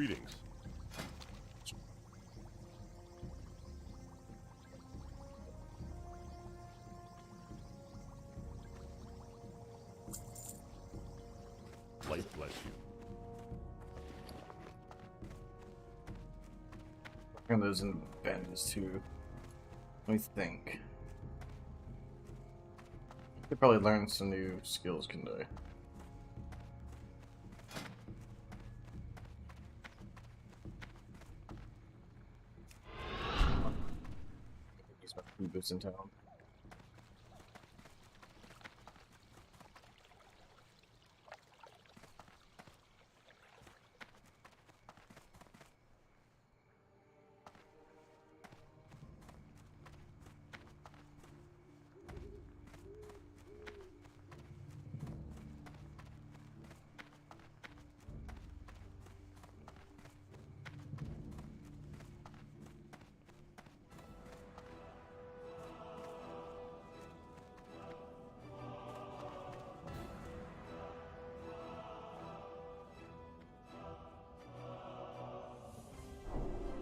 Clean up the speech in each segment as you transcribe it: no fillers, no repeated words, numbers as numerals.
Greetings. Light bless you. And those in bandages too. Let me think. They probably learn some new skills, can they? He's my food boots in town.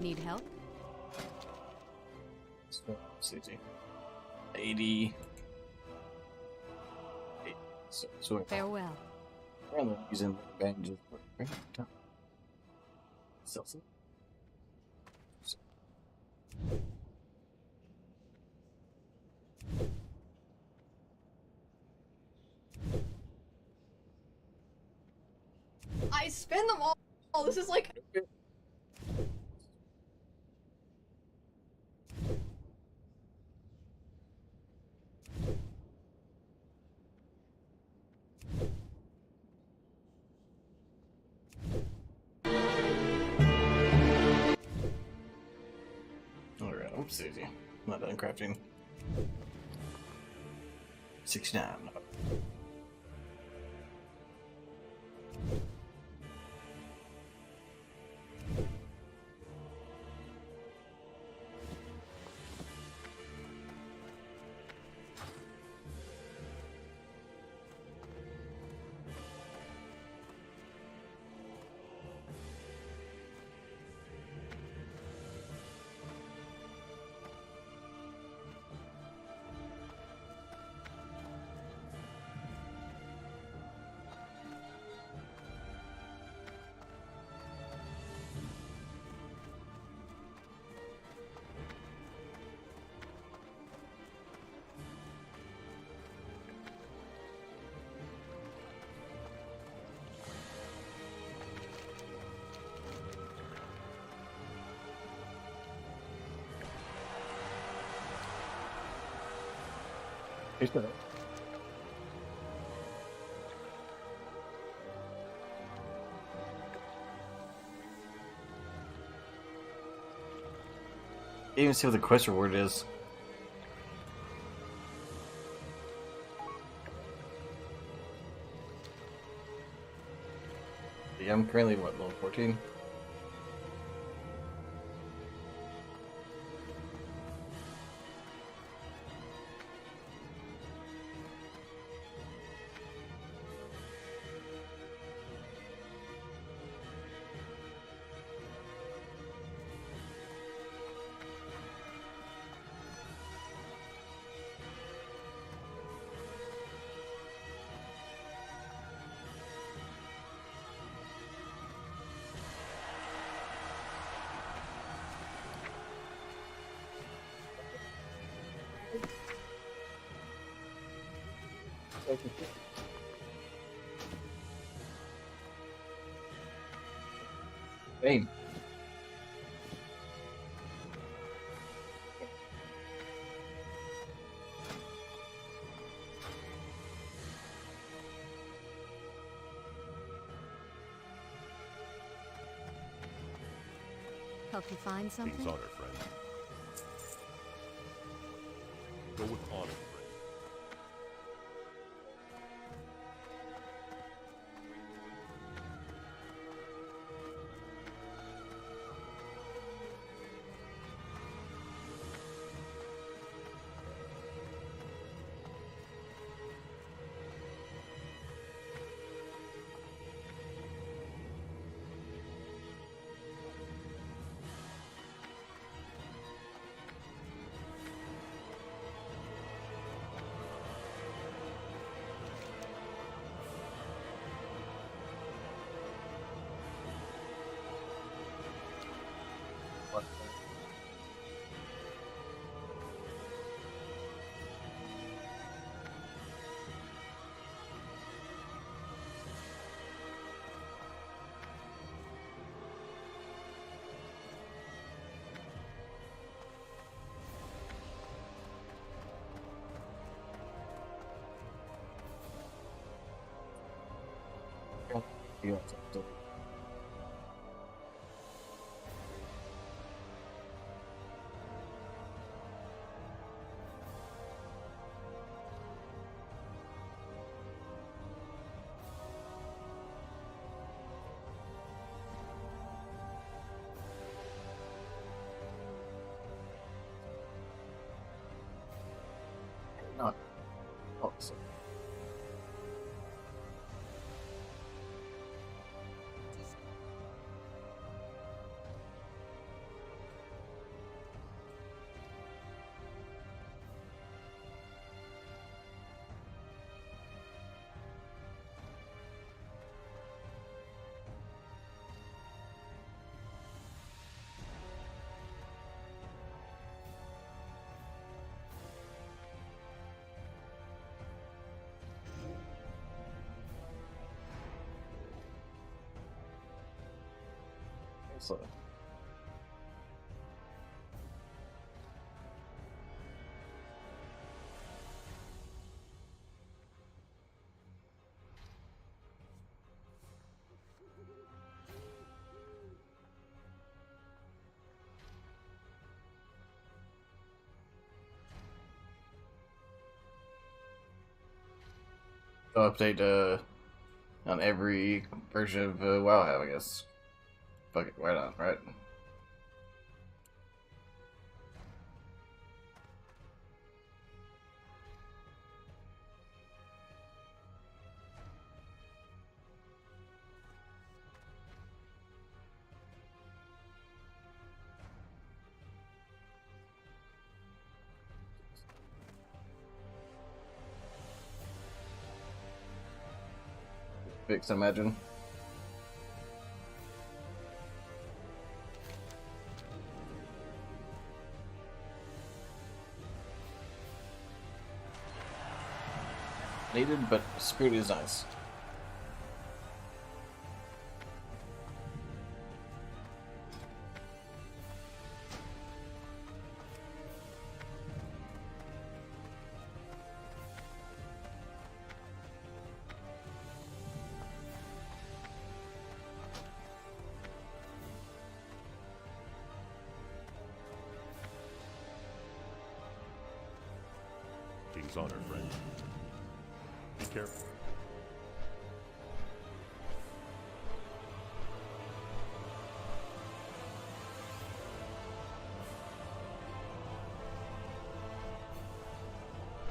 Need help? So, easy. 80. So Farewell. apparently using bandages. Celsius. I spin them all. This is like. Alright, oops, easy. Not done crafting. 69. Here's the. Can't even see what the quest reward is. Yeah, I'm currently what, level 14? Hey. Help you find something? King's honor, friend. Go with honor, friend. Yeah. Not awesome. So. They'll update on every version of WoW I have, I guess. Fuck it, why not, right? Fix, I imagine. Needed, but spirit is nice. King's honor, friend. Be careful.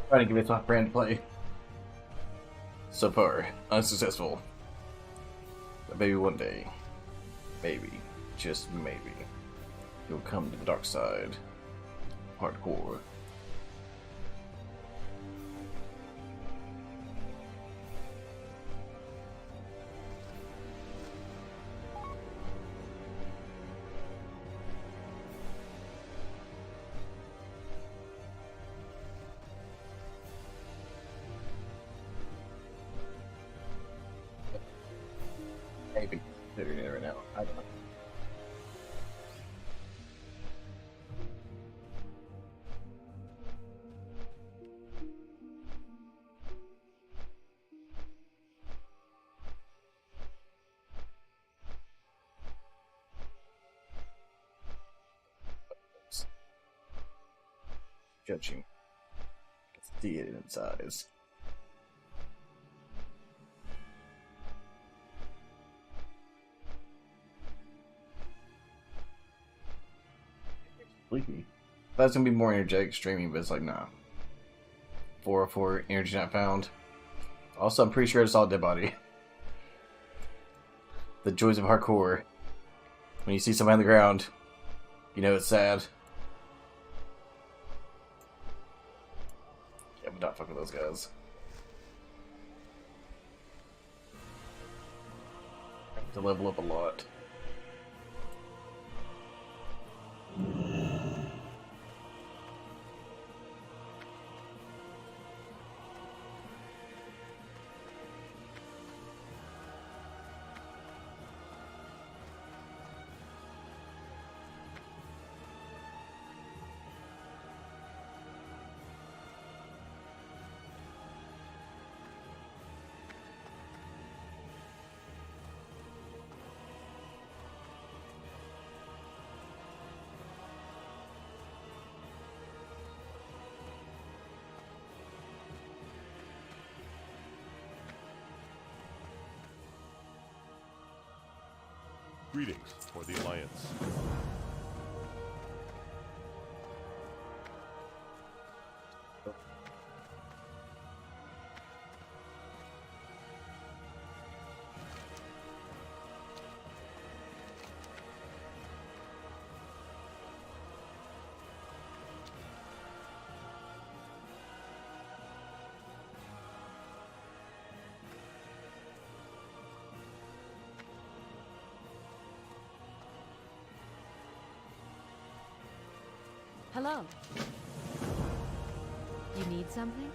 Trying to give it my brand play. So far, unsuccessful. But maybe one day, maybe, just maybe, you'll come to the dark side. Hardcore. Maybe. Figuring it right now. I don't know. Judging. See it in its eyes. Sleepy. That's gonna be more energetic streaming, but it's like, nah. 404 energy not found. Also, I'm pretty sure it's all dead body. The joys of hardcore. When you see somebody on the ground, you know it's sad. Yeah, but not fuck with those guys. I have to level up a lot. Greetings for the Alliance. Hello. You need something?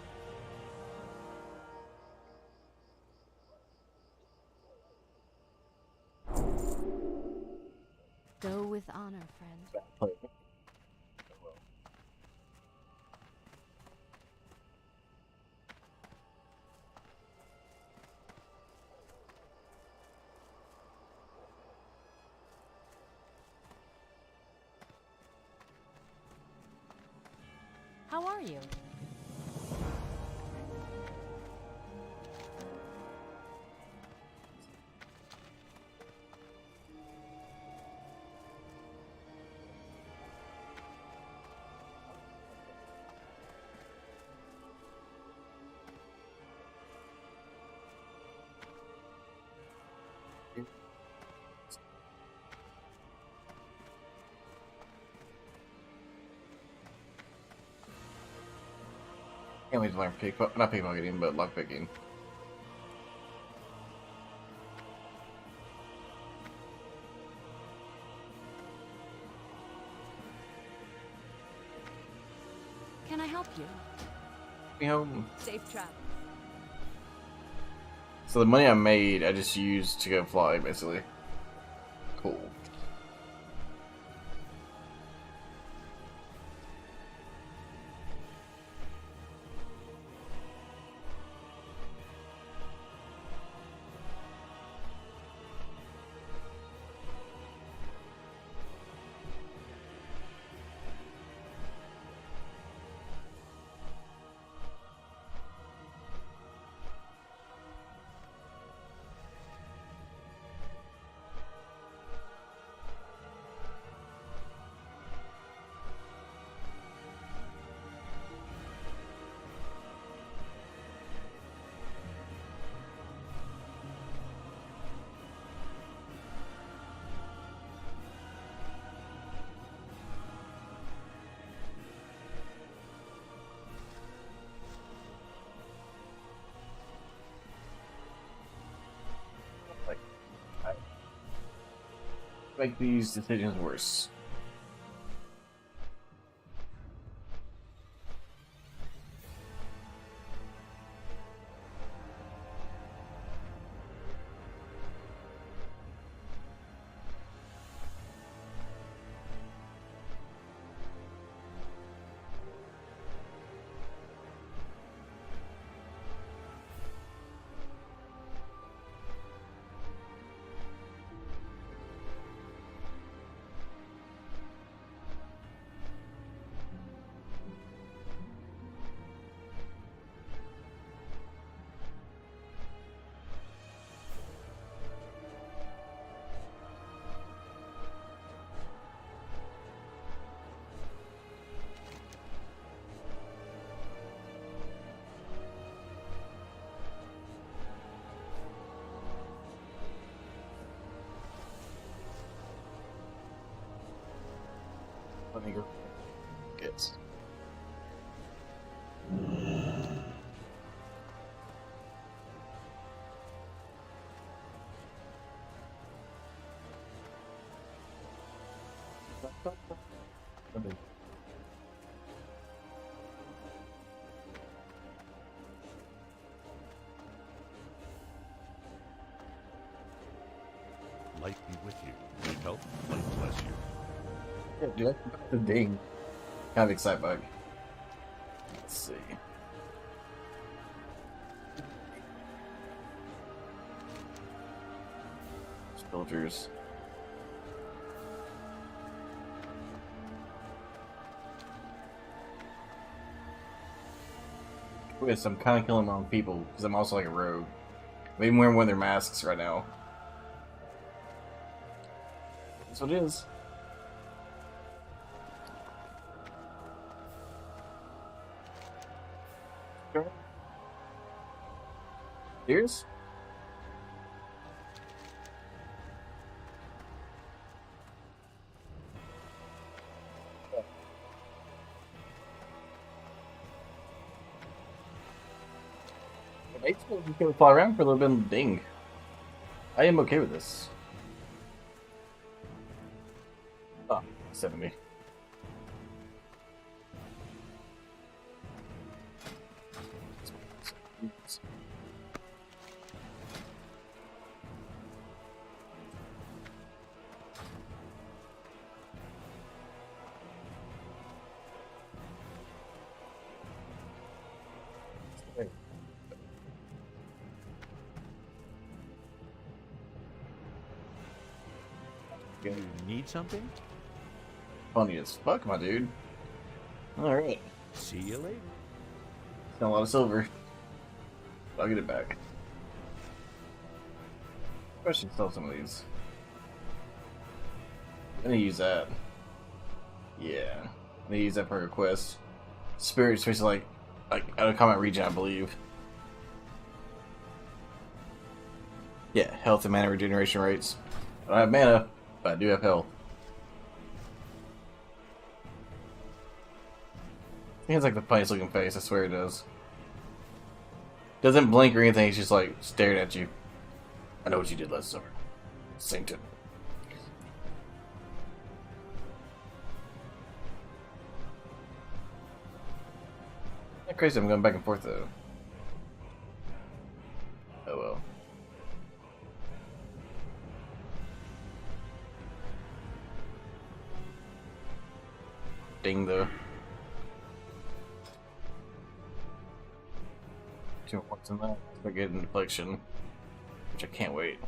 Go with honor, friend. How are you? Can't wait to learn not pickpocketing, but lockpicking. Can I help you? You know, Safe travel. so the money I made, I just used to go fly, basically. Cool. Make these decisions worse. Let me go. Gets. Light be with you. Need help? Light bless you. Yeah, dude, that's the ding. Kind of excite bug. Let's see. Soldiers. Yes, I'm kind of killing my own people because I'm also like a rogue. I'm even wearing one of their masks right now. what it is. Ears? It's gonna fly around for a little bit and ding. I am okay with this. Oh, 70. You need something? Funny as fuck, my dude. Alright. See you later. Got a lot of silver. I'll get it back. I should sell some of these. I'm gonna use that. Yeah. I'm gonna use that for a quest. Spirit space like out of combat region, I believe. Yeah, health and mana regeneration rates. I don't have mana, but I do have health. I think it's like the funniest looking face, I swear it does. Doesn't blink or anything, it's just like staring at you. I know what you did last summer. Same tip. Yeah, crazy, I'm going back and forth though. Oh well. Ding though. 2 points in that. I get in deflection, which I can't wait.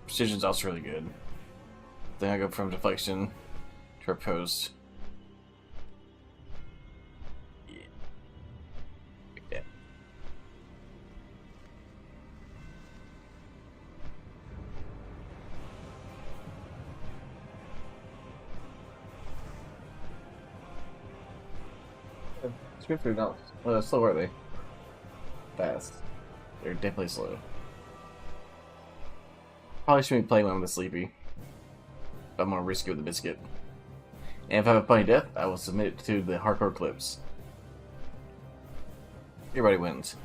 Precision's also really good. Then I go from deflection to riposte. Yeah. Swift are not slow, are they? Fast. They're definitely slow. Probably shouldn't be playing when I'm this sleepy. But I'm gonna risk it with the biscuit. And if I have a funny death, I will submit it to the hardcore clips. Everybody wins.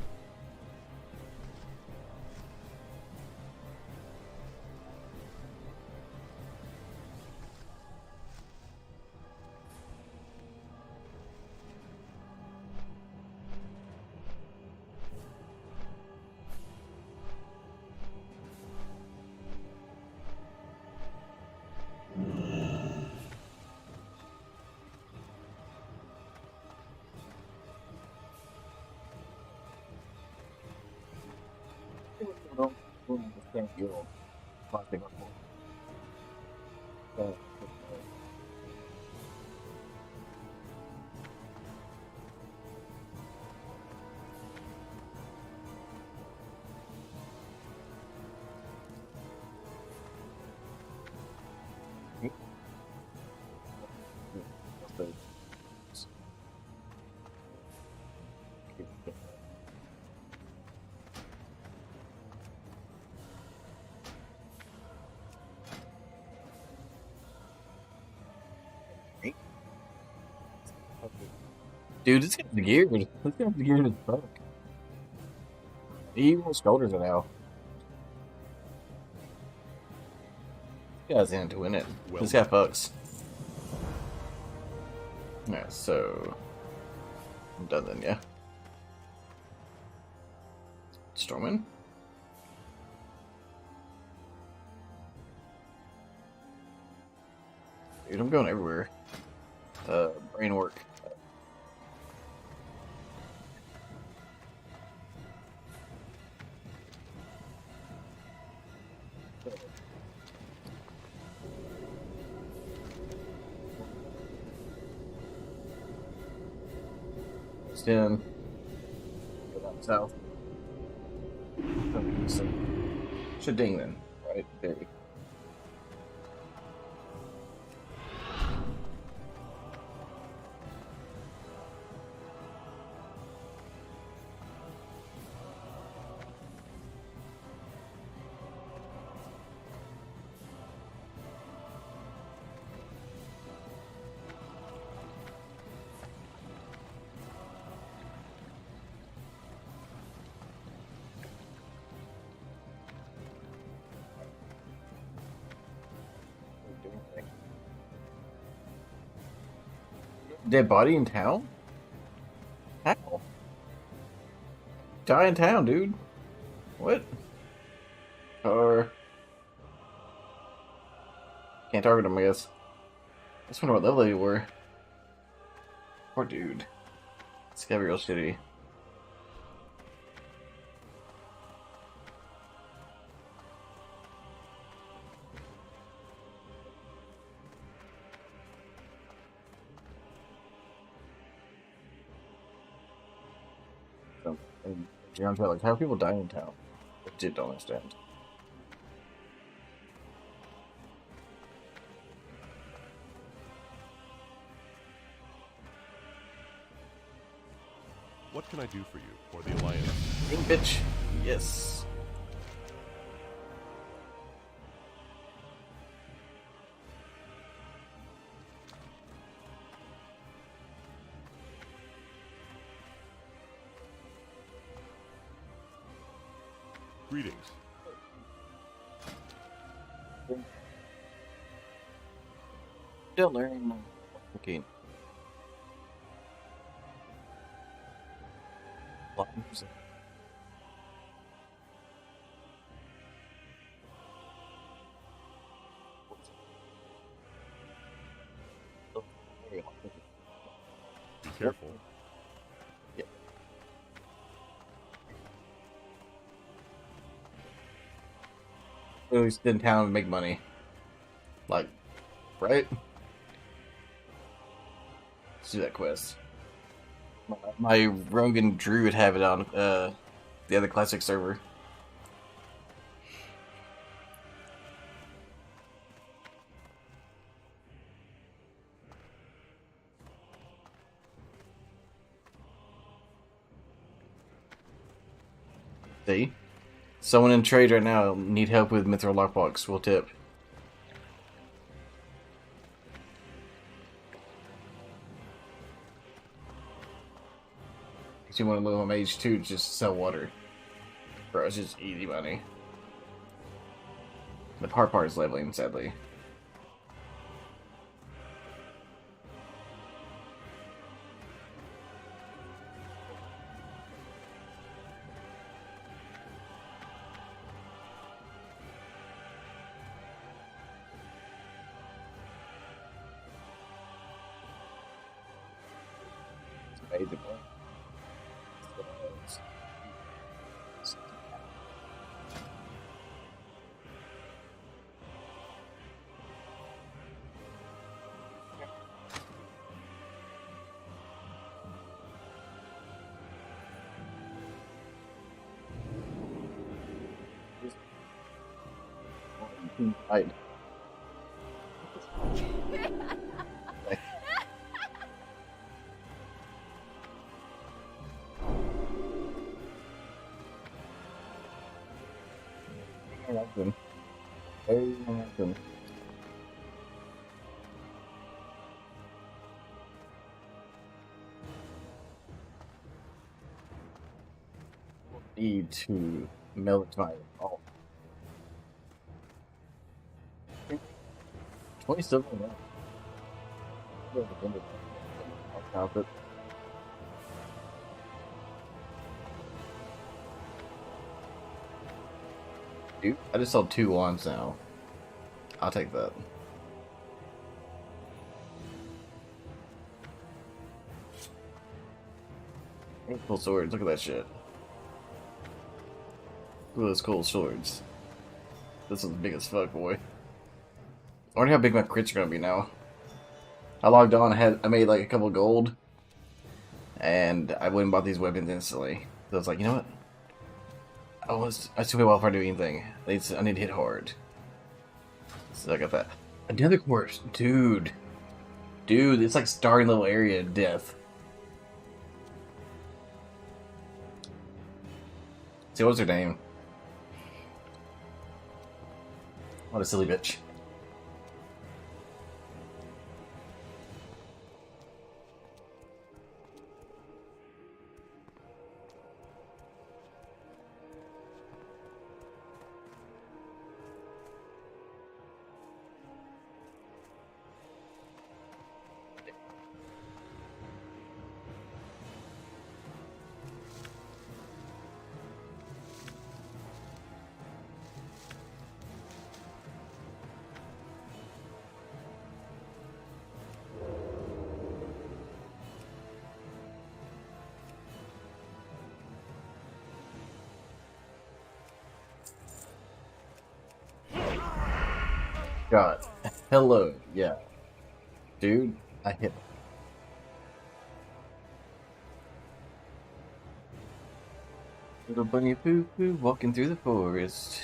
Dude, this guy's geared. This guy's geared as fuck. Even his shoulders are now. This guy's in to win it. Well, this guy fucks. Alright, so I'm done then, yeah. Stormwind? Dude, I'm going everywhere. Brain work. In. Go down south. Should ding then, right? There we go. Dead body in town? How? Die in town, dude. What? Or can't target him, I guess. I just wonder what level they were. Poor dude. It's gotta be real shitty. So, and John's like, how are people dying in town? I did don't understand. What can I do for you or the Alliance? Ding, bitch. Yes. Greetings. Still learning. Okay. Be careful. Yep. At least in town and make money. Like, right? Let's do that quest. My rogue and druid have it on the other classic server. See? Someone in trade right now need help with Mithril Lockbox. We'll tip. If you want to level mage too, just sell water. Bro, it's just easy money. The hard part is leveling, sadly. Amazing. Right. Need to melt my all. 20 silver now. Dude, I just sold 2 wands now. I'll take that. Cool swords, look at that shit. Look at those cool swords. This is big as fuck, boy. I wonder how big my crits are gonna be now. I logged on, I made like a couple gold, and I went and bought these weapons instantly. So I was like, you know what? I still feel well if I do anything. I need to hit hard. So I got that. Another corpse, dude. Dude, it's like starting level area of death. See, what's her name? What a silly bitch. God. Hello. Yeah. Dude, I hit. Little bunny poo poo walking through the forest.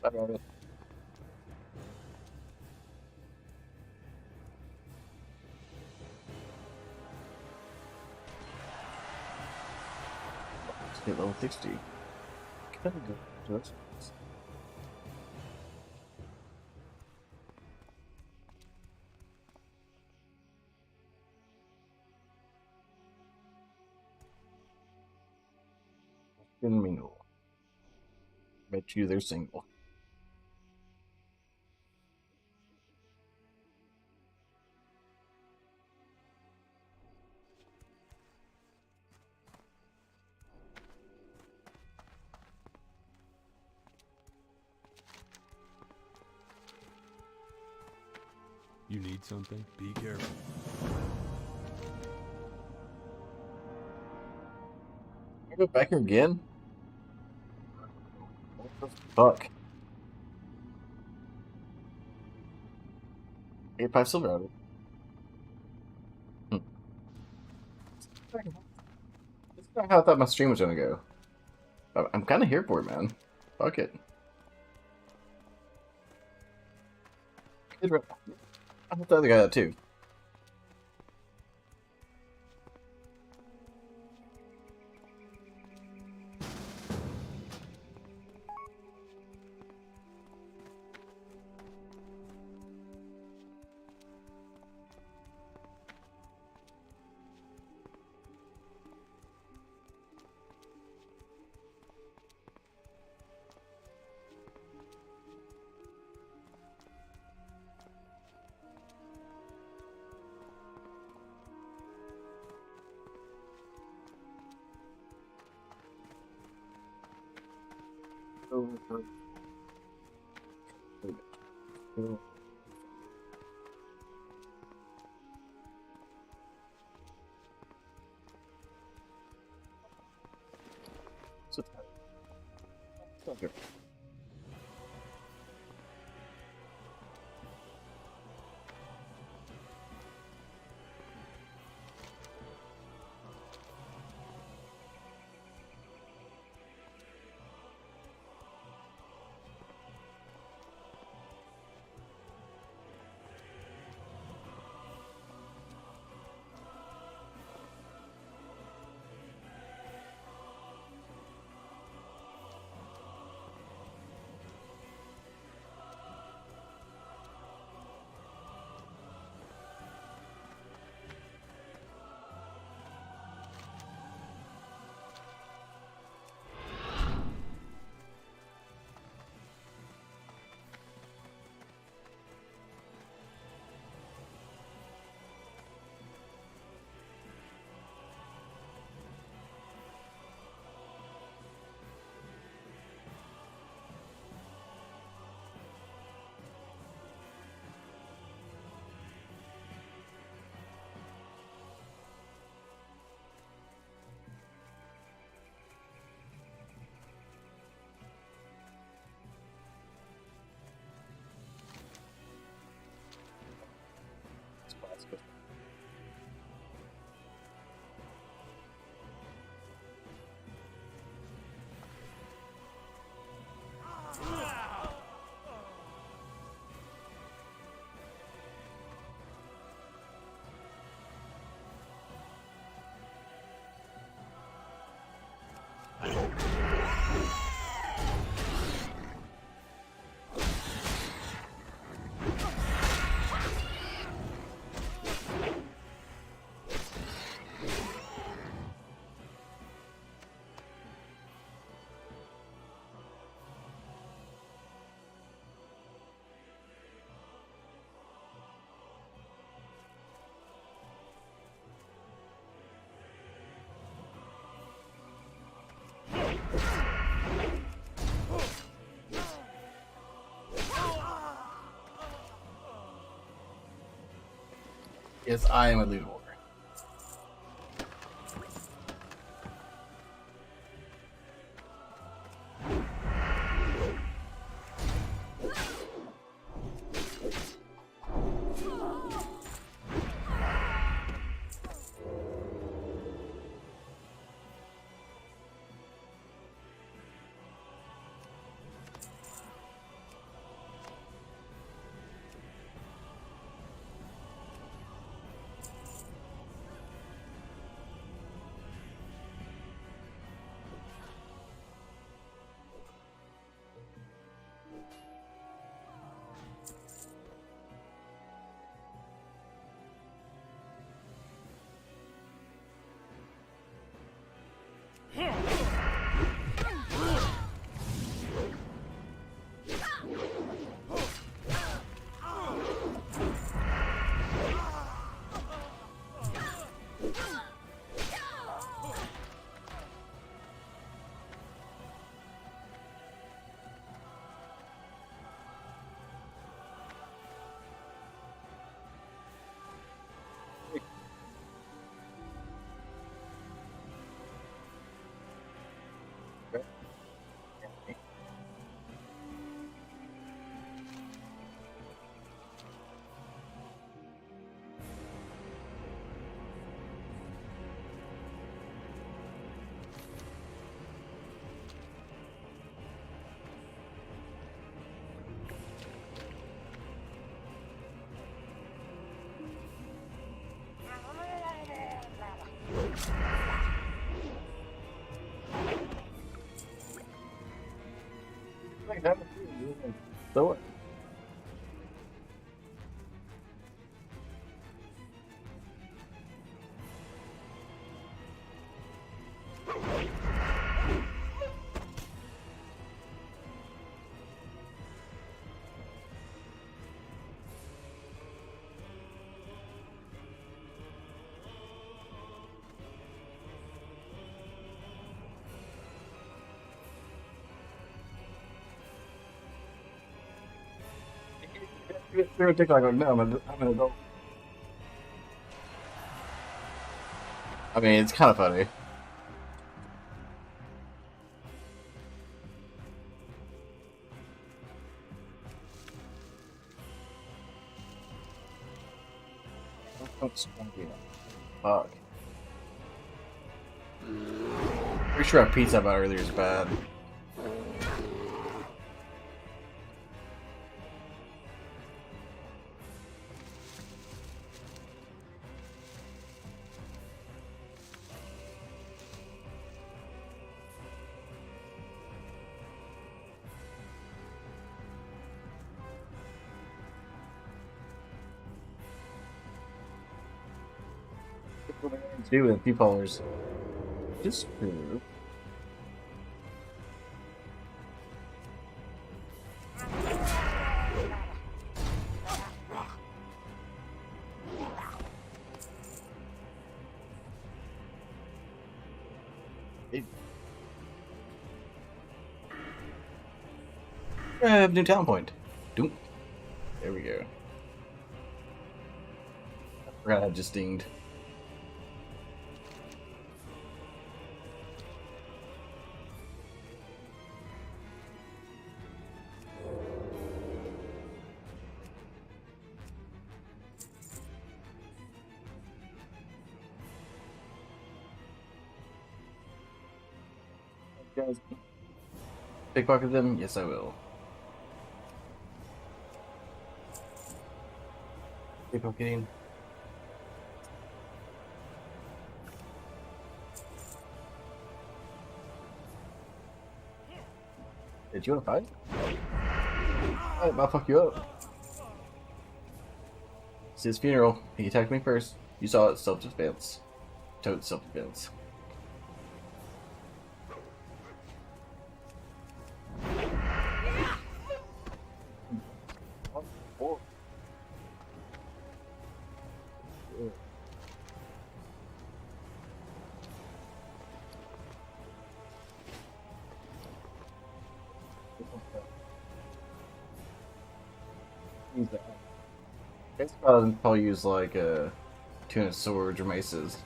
Bye, rabbit. Let's hit level 60. Kinda good. That's- Spin mingle. Bet you they're single. You need something? Be careful. I go back here again? What the fuck? 85 silver out of it. That's not how I thought my stream was gonna go. I'm kind of here for it, man. Fuck it. I hope the other guy that too. Okay. Yes, I am a leaderboard. So what? They're a TikTok like, no, I'm an adult. I mean, it's kind of funny. Fuck. Pretty sure our pizza about earlier is bad. Do with few followers. Just true. I have new talent point. Doom. There we go. I forgot I just dinged. Guys, pickpocket them? Yes, I will. Pickpocketing. Did you want to fight? I'll fuck you up. It's his funeral. He attacked me first. You saw it. Self-defense. Total self-defense. Guess I'll probably use like tuna swords or maces.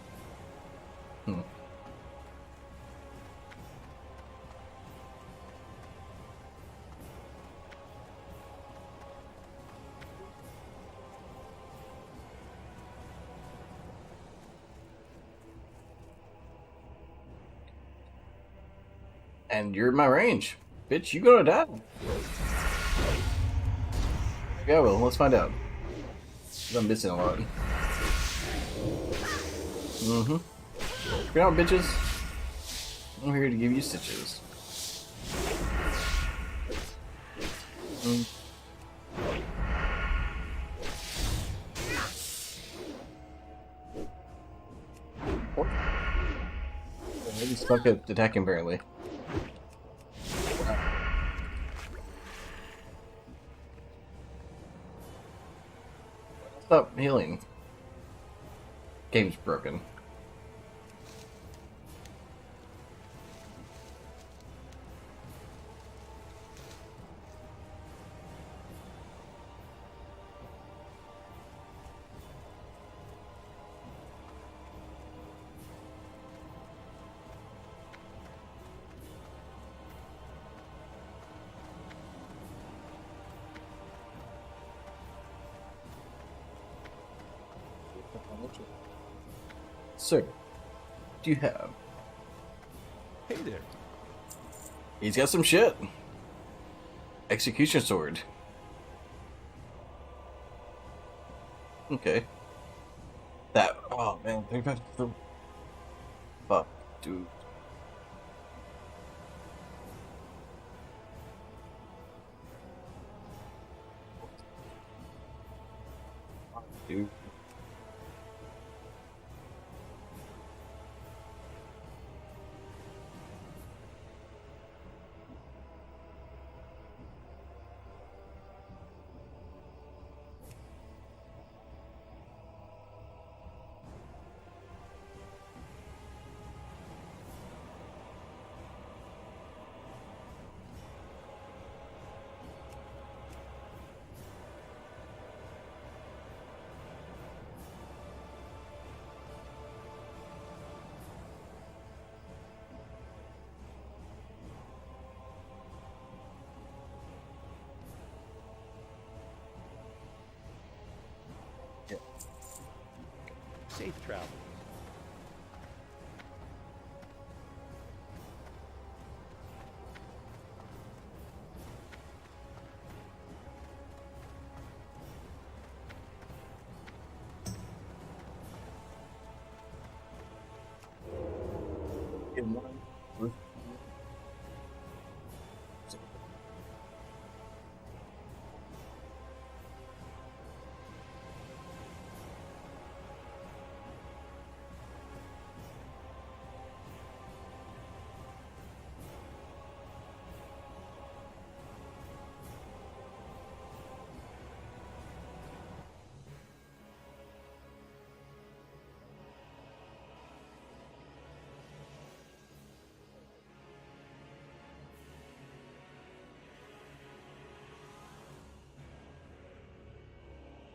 And you're in my range. Bitch, you gonna die. Yeah, well, let's find out. I'm missing a lot. Get out, bitches. I'm here to give you stitches. Maybe stuck at attacking apparently. Stop healing. Game's broken. Sir, what do you have? Hey there. He's got some shit. Execution sword. Okay. That. Oh man, think about the. Fuck, dude. Dude. Safe travels. In one.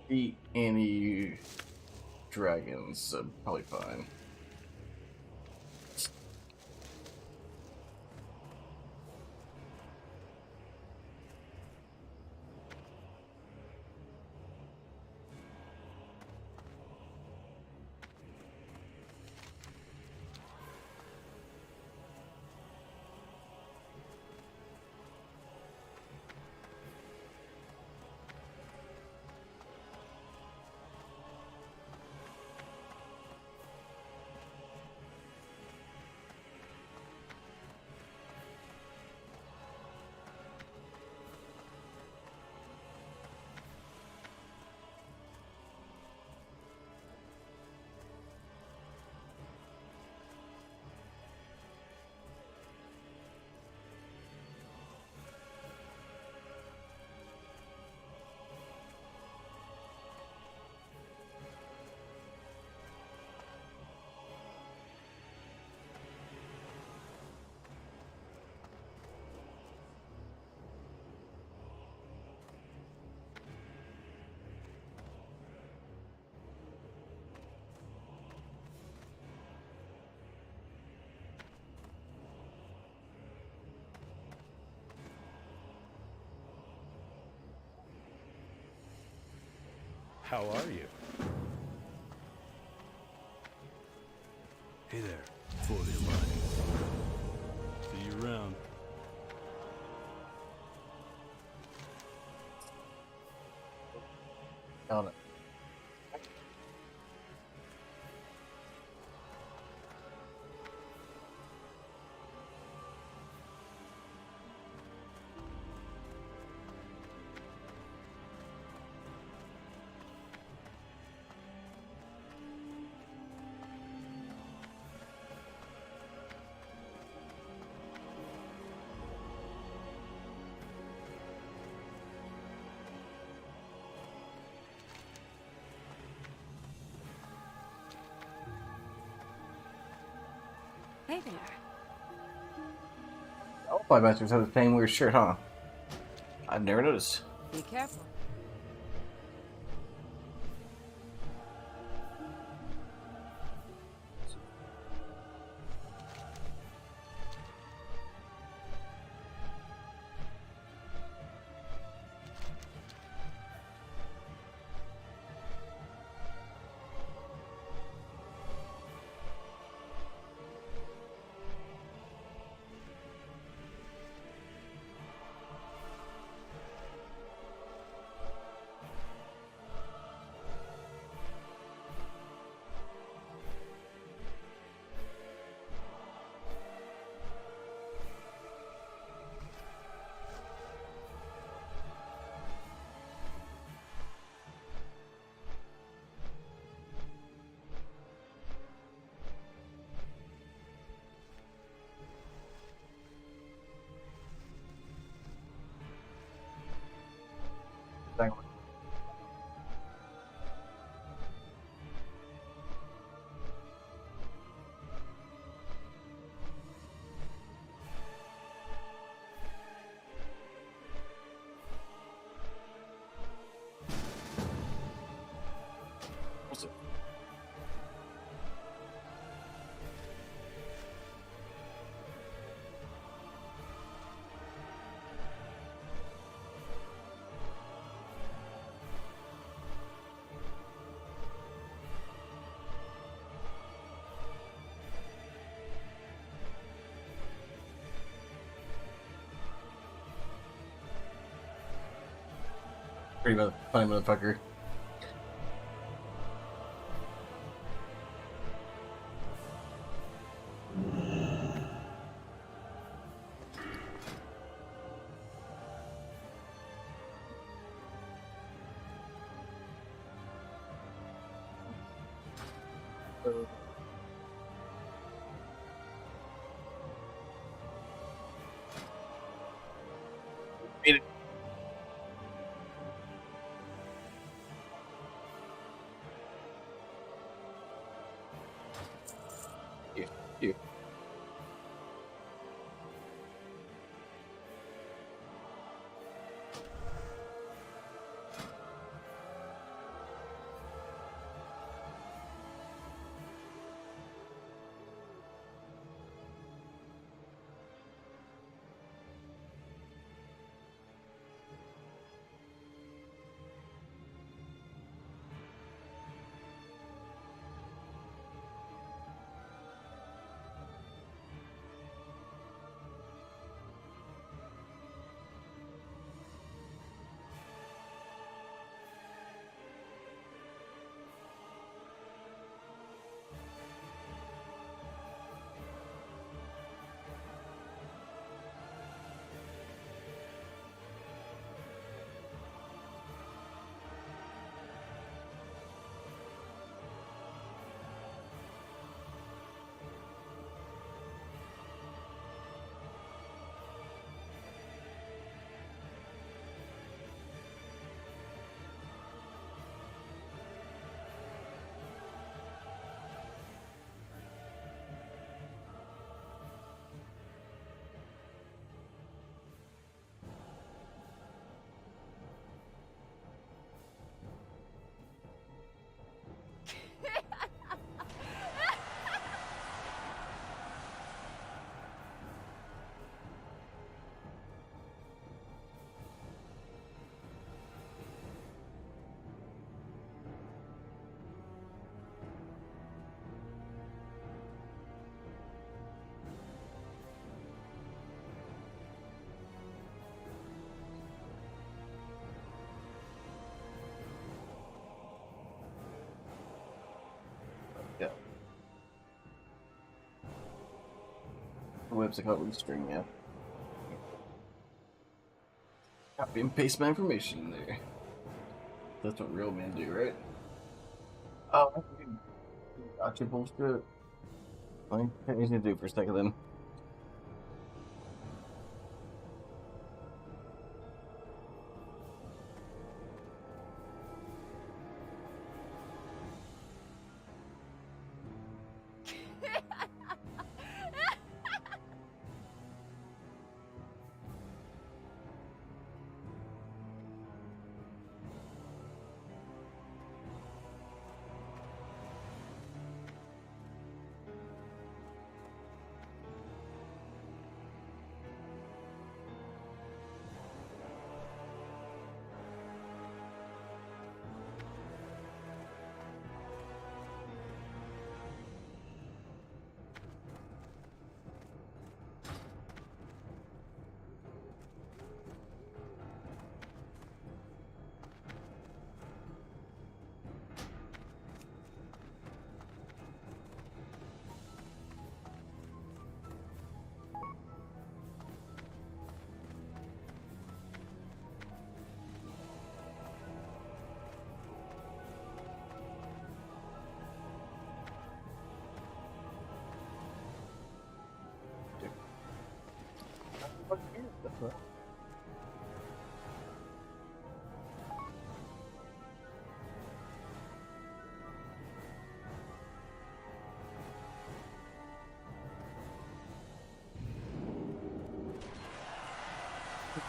Eat any dragons, so probably fine. How are you? Hey there, fully alive. See you around. On it. Hey there. All five masters have the same weird shirt, huh? I've never noticed. Be careful. funny motherfucker. You. Yeah. The website called string, yeah. Copy and paste my information in there. That's what real men do, right? Oh, gotcha bullshit. What do you need to do for a second then?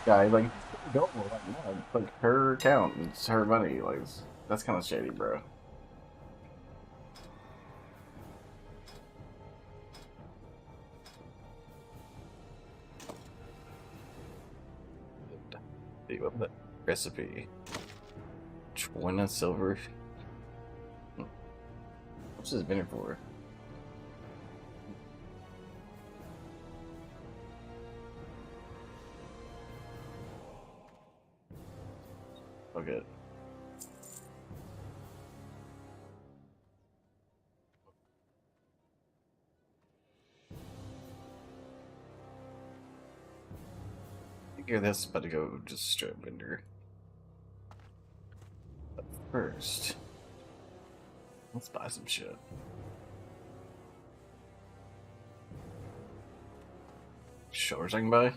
Guy, like, don't like, no, it's like her account, it's her money, like, that's kind of shady, bro. See what the recipe? Twina silver. What's this vinegar for? fuck it. I think that's about to go just straight vendor. But first, let's buy some shit. Shoulders I can buy?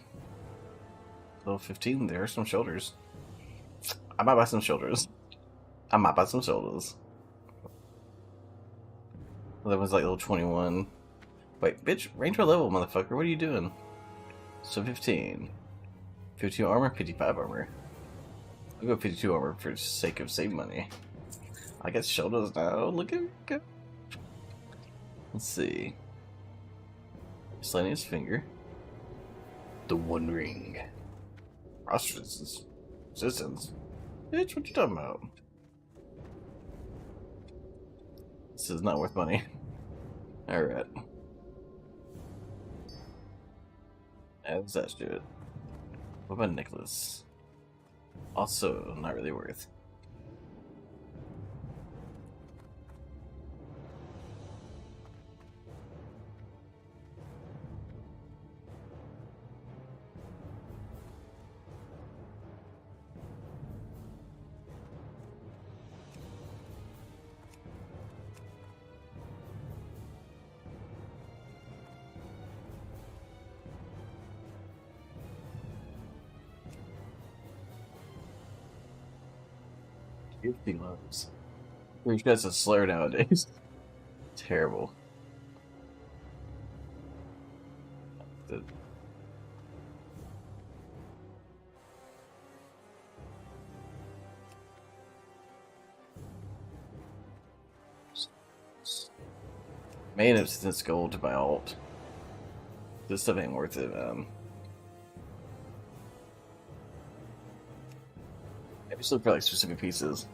Level 15, there are some shoulders. I might buy some shoulders. I might buy some shoulders. That was like level 21. Wait, bitch, ranger level, motherfucker. What are you doing? So 15. 52 armor, 55 armor. I'll go 52 armor for the sake of saving money. I guess shoulders now. Look at go. Let's see. Sliding his finger. The One Ring. Resistance. Bitch, what you talking about? This is not worth money. Alright. As that shit. What about necklace? Also, not really worth. Gifting loves. Which guy's a slur nowadays. Terrible. The... Made up since gold to buy alt. This stuff ain't worth it, Maybe just look for like specific pieces.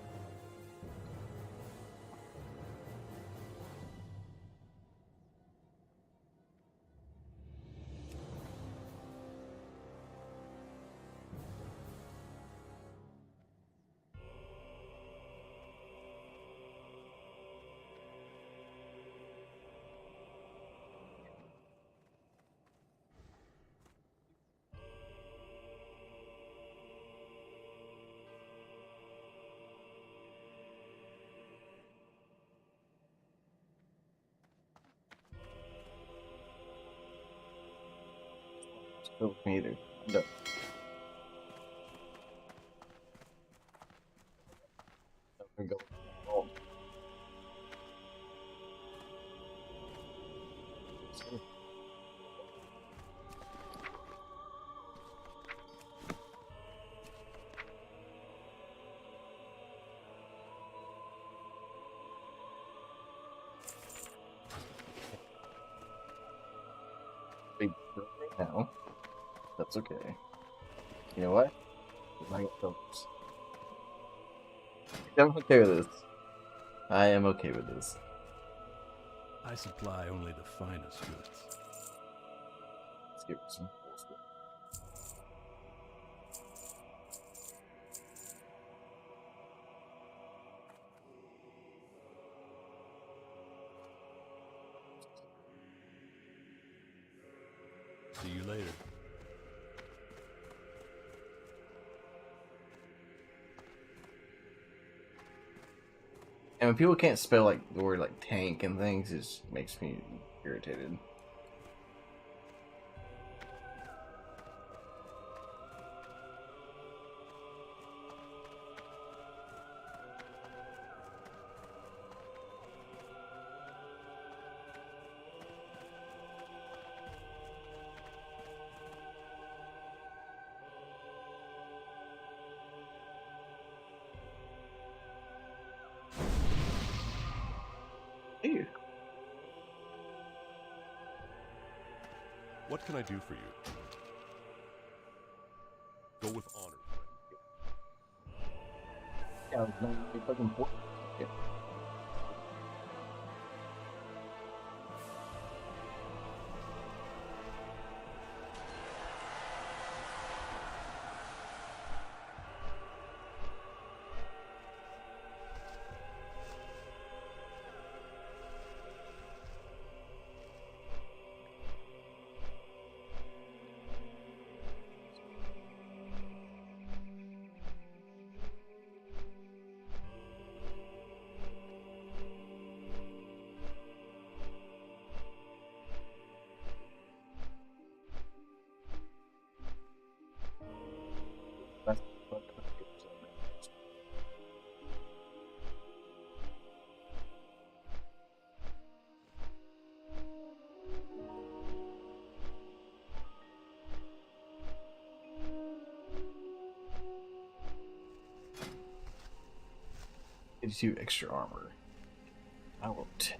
Oh, me either. No. We go. Oh. Big right now. That's okay. You know what? I get filters. I'm okay with this. I am okay with this. I supply only the finest goods. Let's give it some bullshit. See you later. And when people can't spell like the word like tank and things, it just makes me irritated. Ew. What can I do for you? Go with honor. Yeah, it's not really fucking important. Yeah. 22 extra armor. I will take.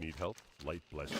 Need help? Light bless you.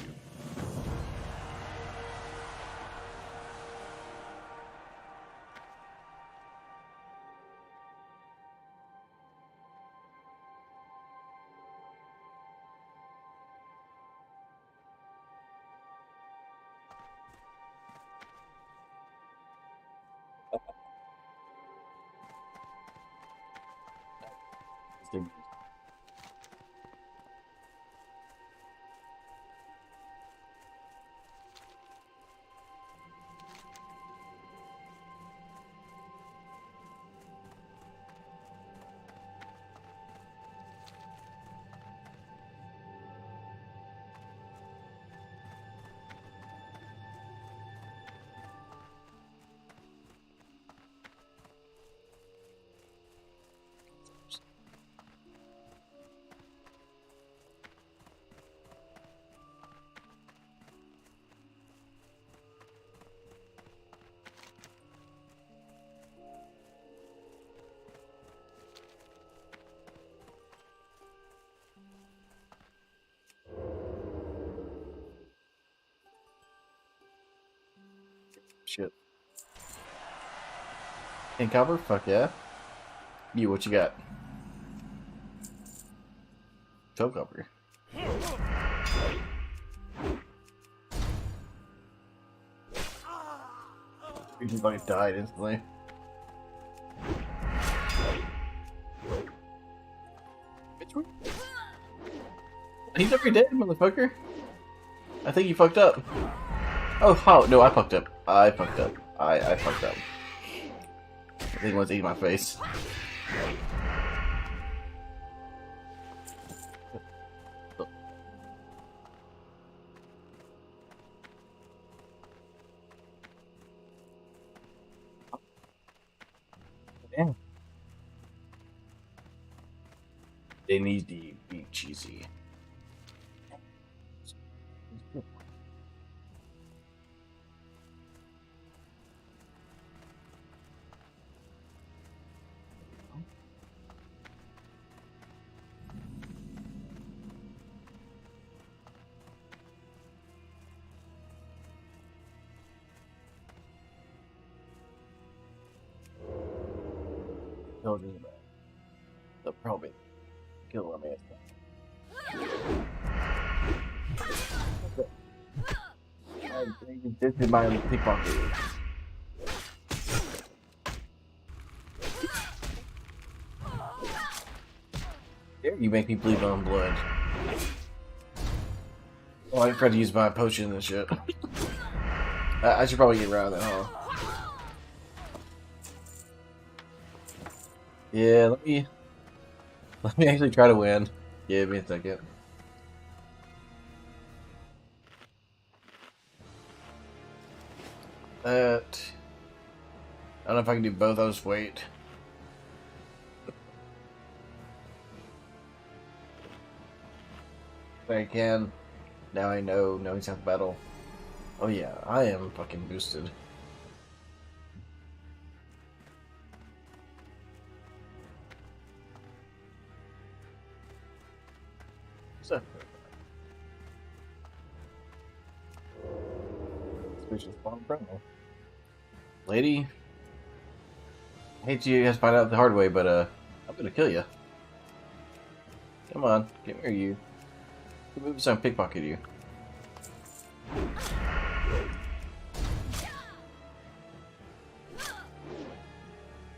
Shit. And copper? Fuck yeah. You, what you got? 12 copper. He just like died instantly. He's already dead, motherfucker. I think you fucked up. Oh, how? No, I fucked up. I fucked up. I fucked up. I think one's eating my face. Damn. They need to be cheesy. No, it doesn't matter. They'll probably kill him This is my pickpocket. There you make me bleed my own blood. Oh, I tried to use my potion and shit. I should probably get around that, huh? Yeah, let me actually try to win. Give me a second. I don't know if I can do both. I'll just wait. If I can. Now I know. Knowing South Battle. Oh yeah, I am fucking boosted. So, suspicious spawn promo. Lady, I hate you guys find out the hard way, but I'm gonna kill you. Come on, get near you. Good move so I pickpocket you.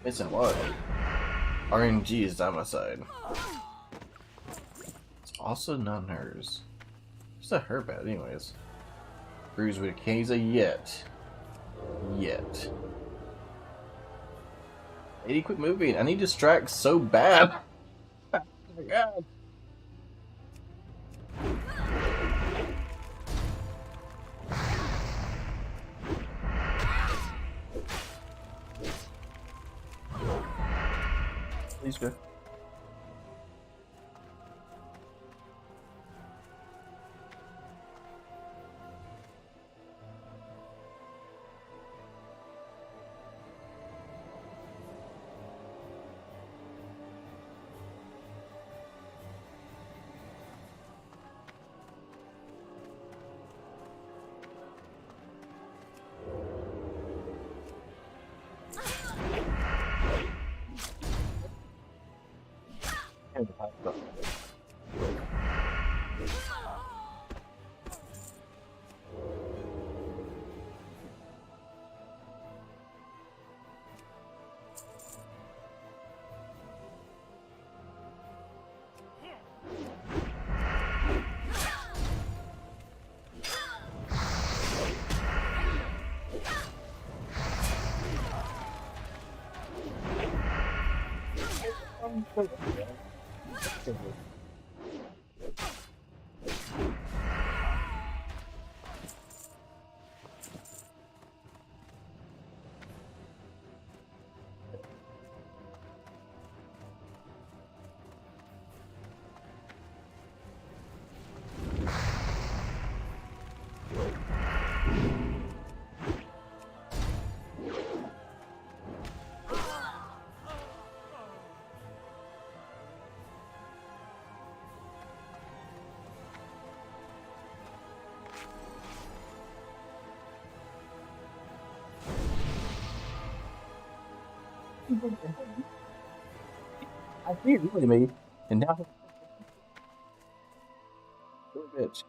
It's a lot. RNG is on my side. It's also not hers. What's that her bad, anyways? Bruise with a Kaiser yet. Yet. Lady, quit moving. I need distracts so bad. Oh my god. Please go. I see it really me, and now bitch.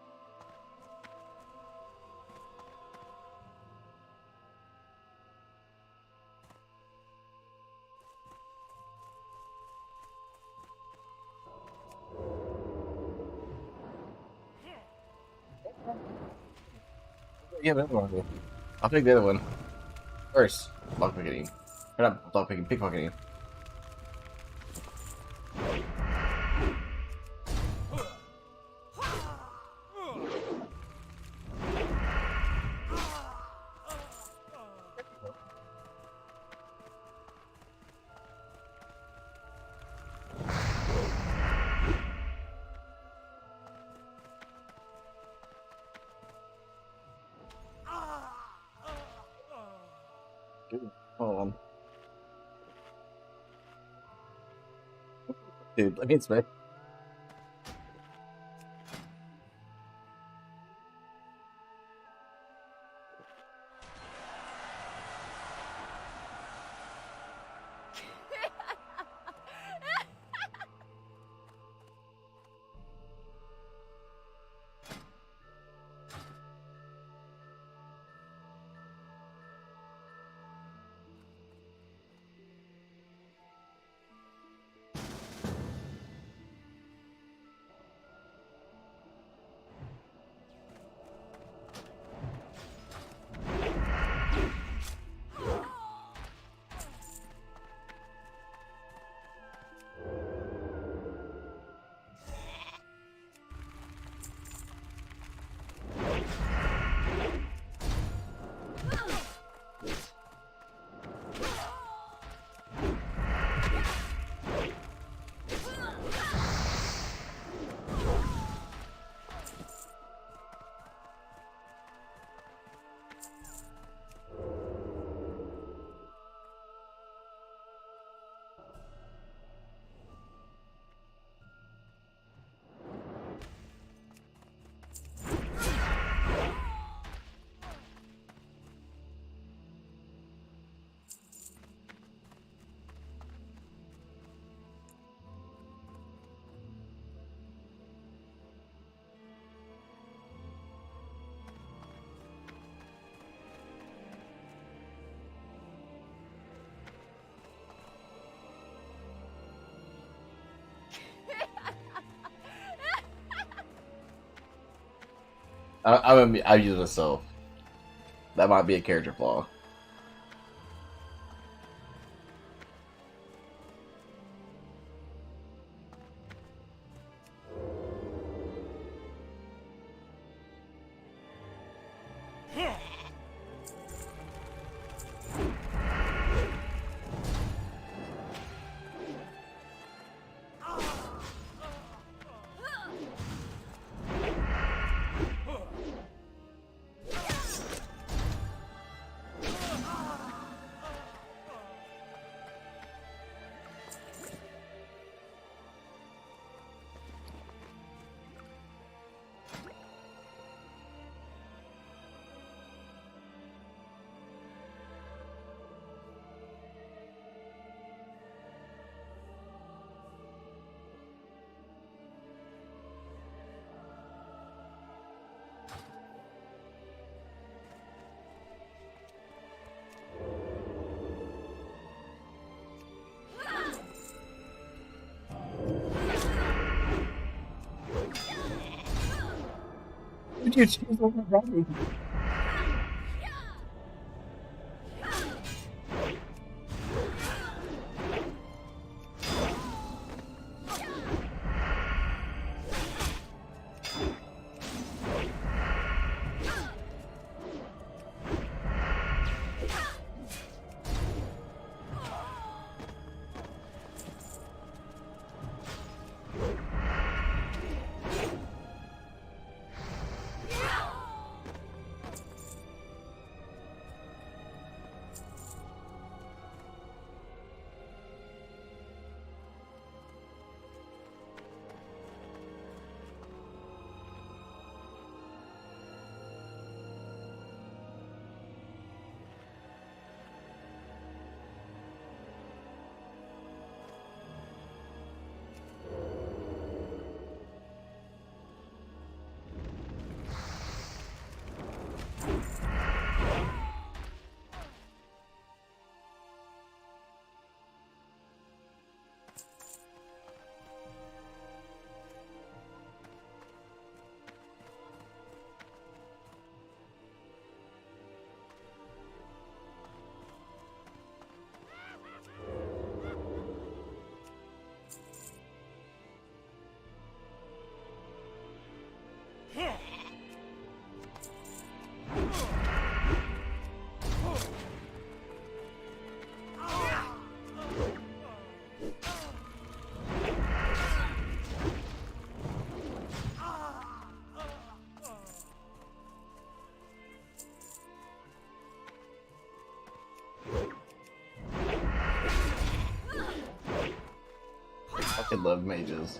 Yeah, the other one. I'll take the other one first. Lockpicking. Or not lockpicking, pickpocketing. Hold on. Dude, let me inspect. I use myself. That might be a character flaw. Did you choose over Robbie? I love mages.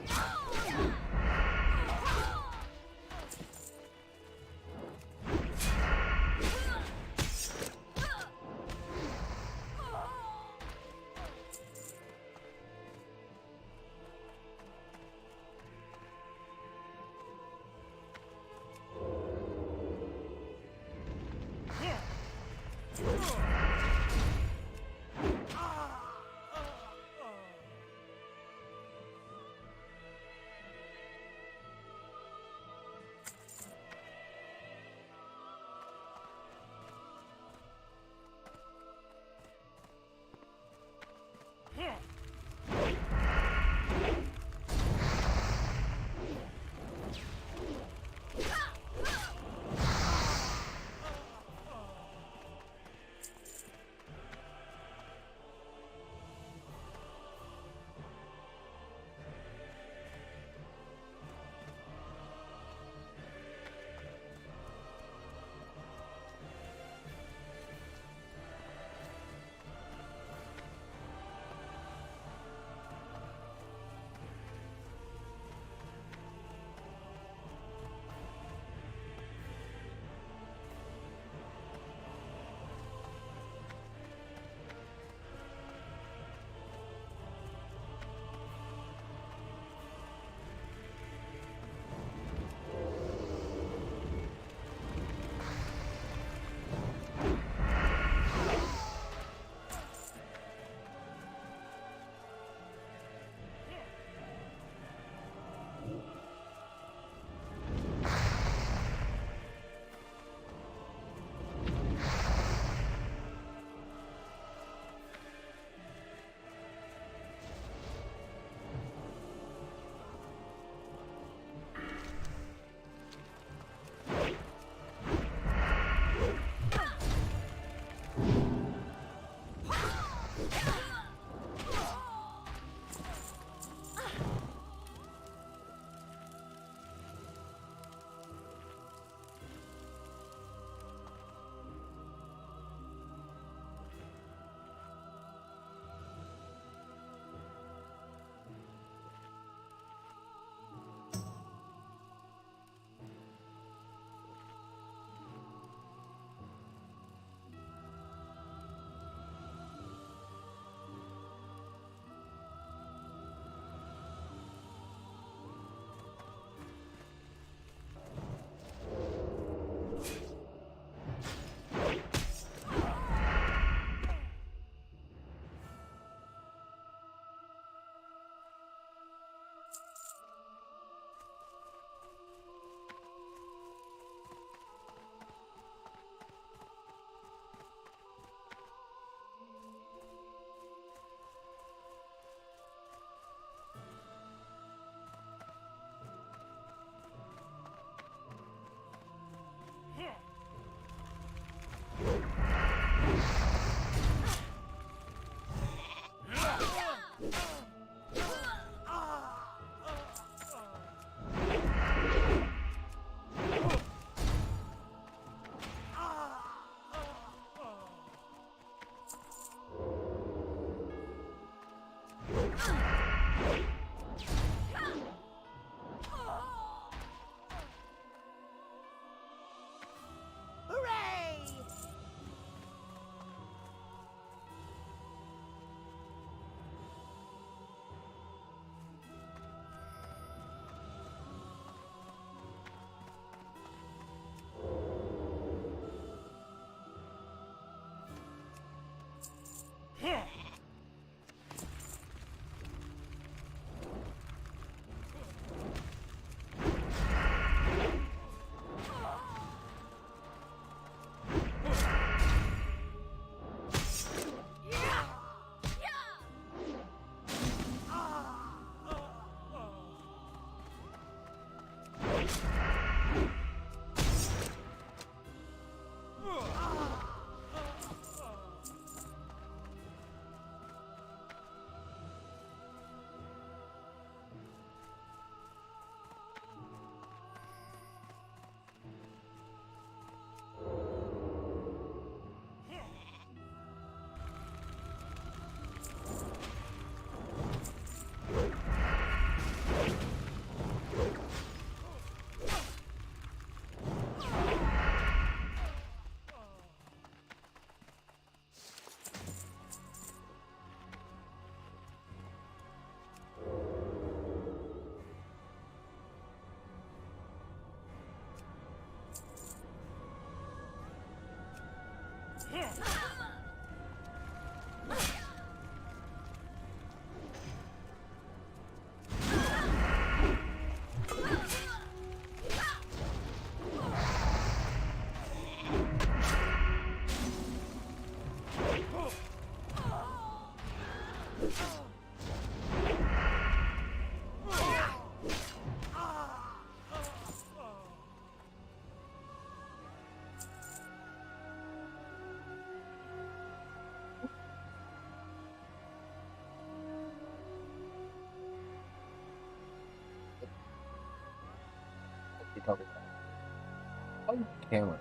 You talking about? Oh, camera.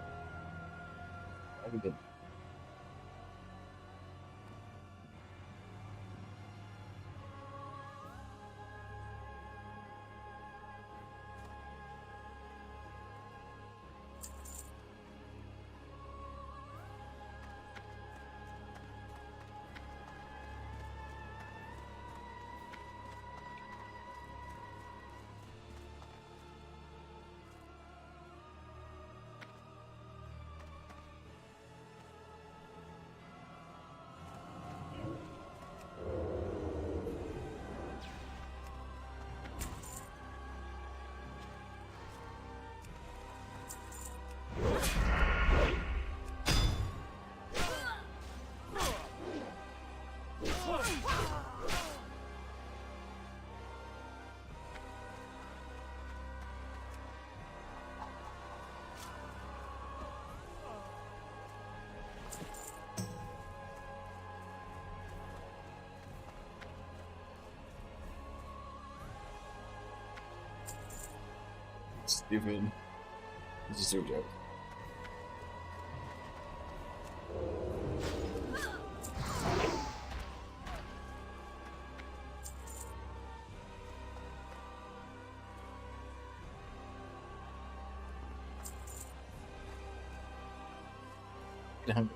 That'd be good. Stupid. It's just a joke. Damn.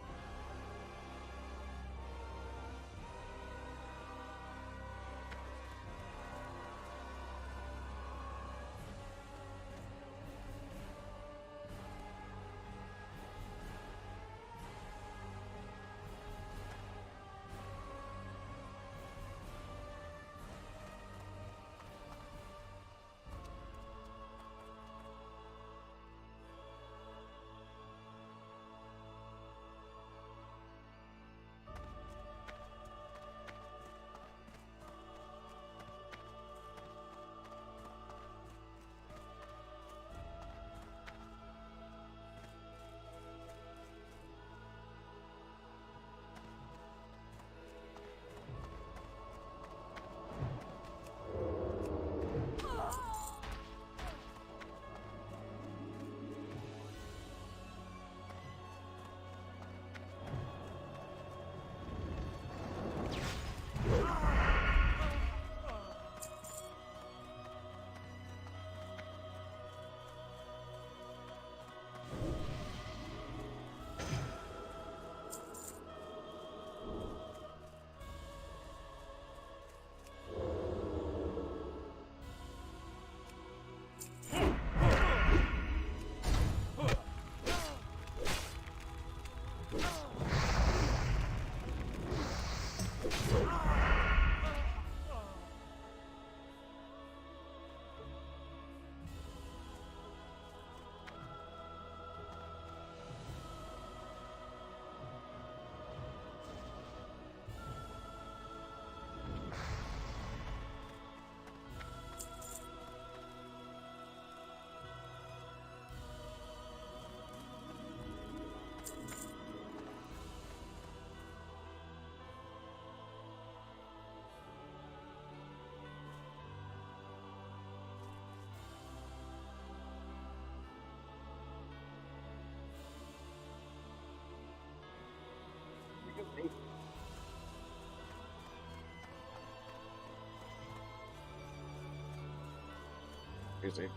PC.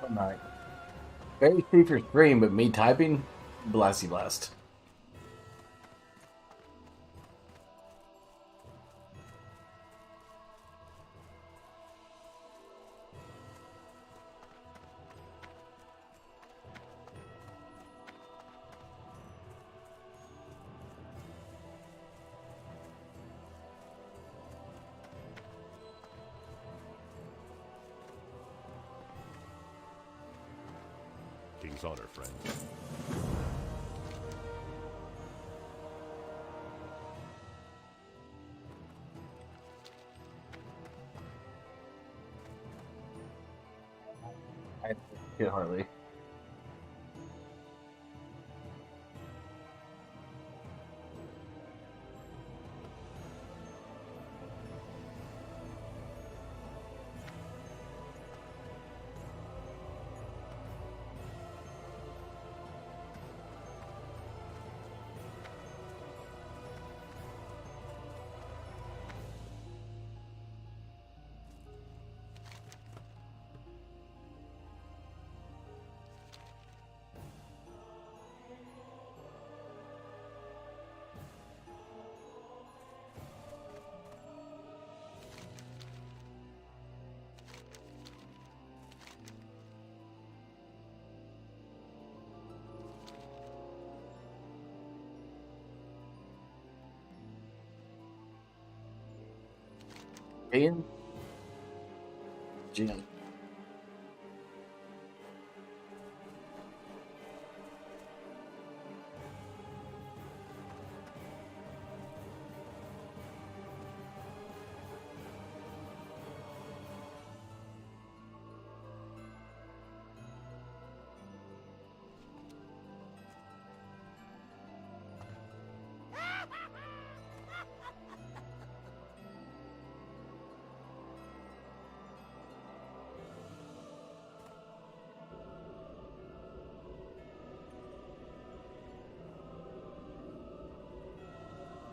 I'm not. Very safe for stream, but me typing, blasty blast. King's honor, friend. I hit Harley. Ian? Jim.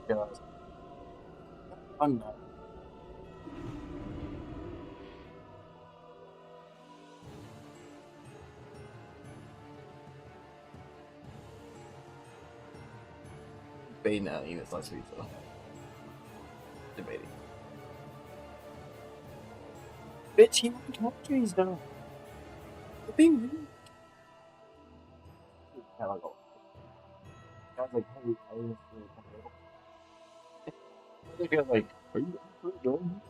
Yeah. I'm not. Debating out units last week, though. Debating. Bitch, he won't talk to you, though. You're being rude. I like, oh. I was like, hey, I was like, are you really going?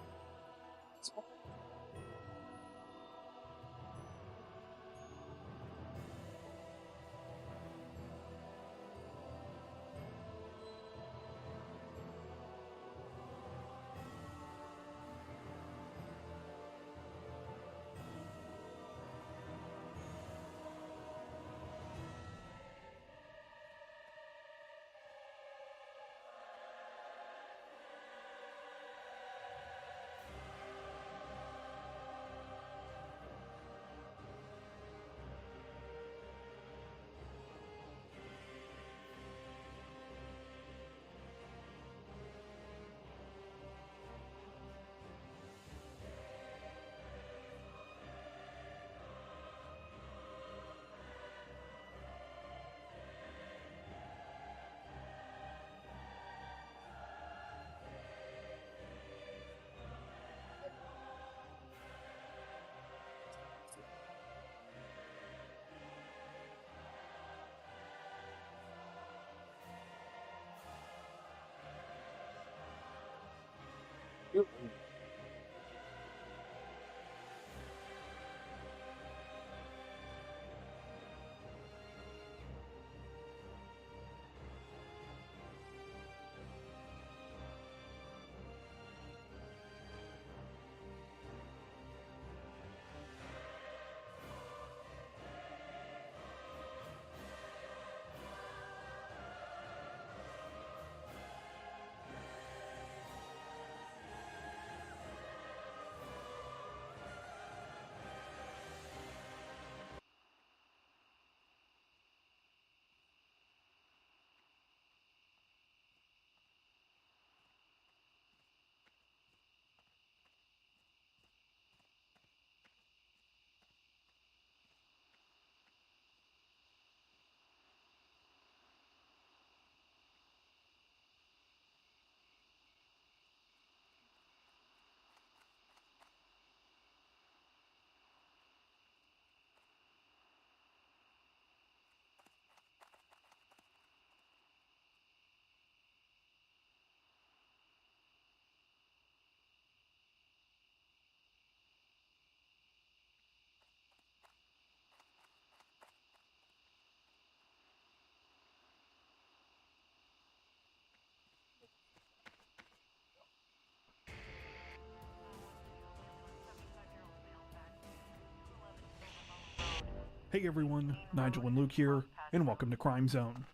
Hey everyone, Nigel and Luke here, and welcome to Crime Zone.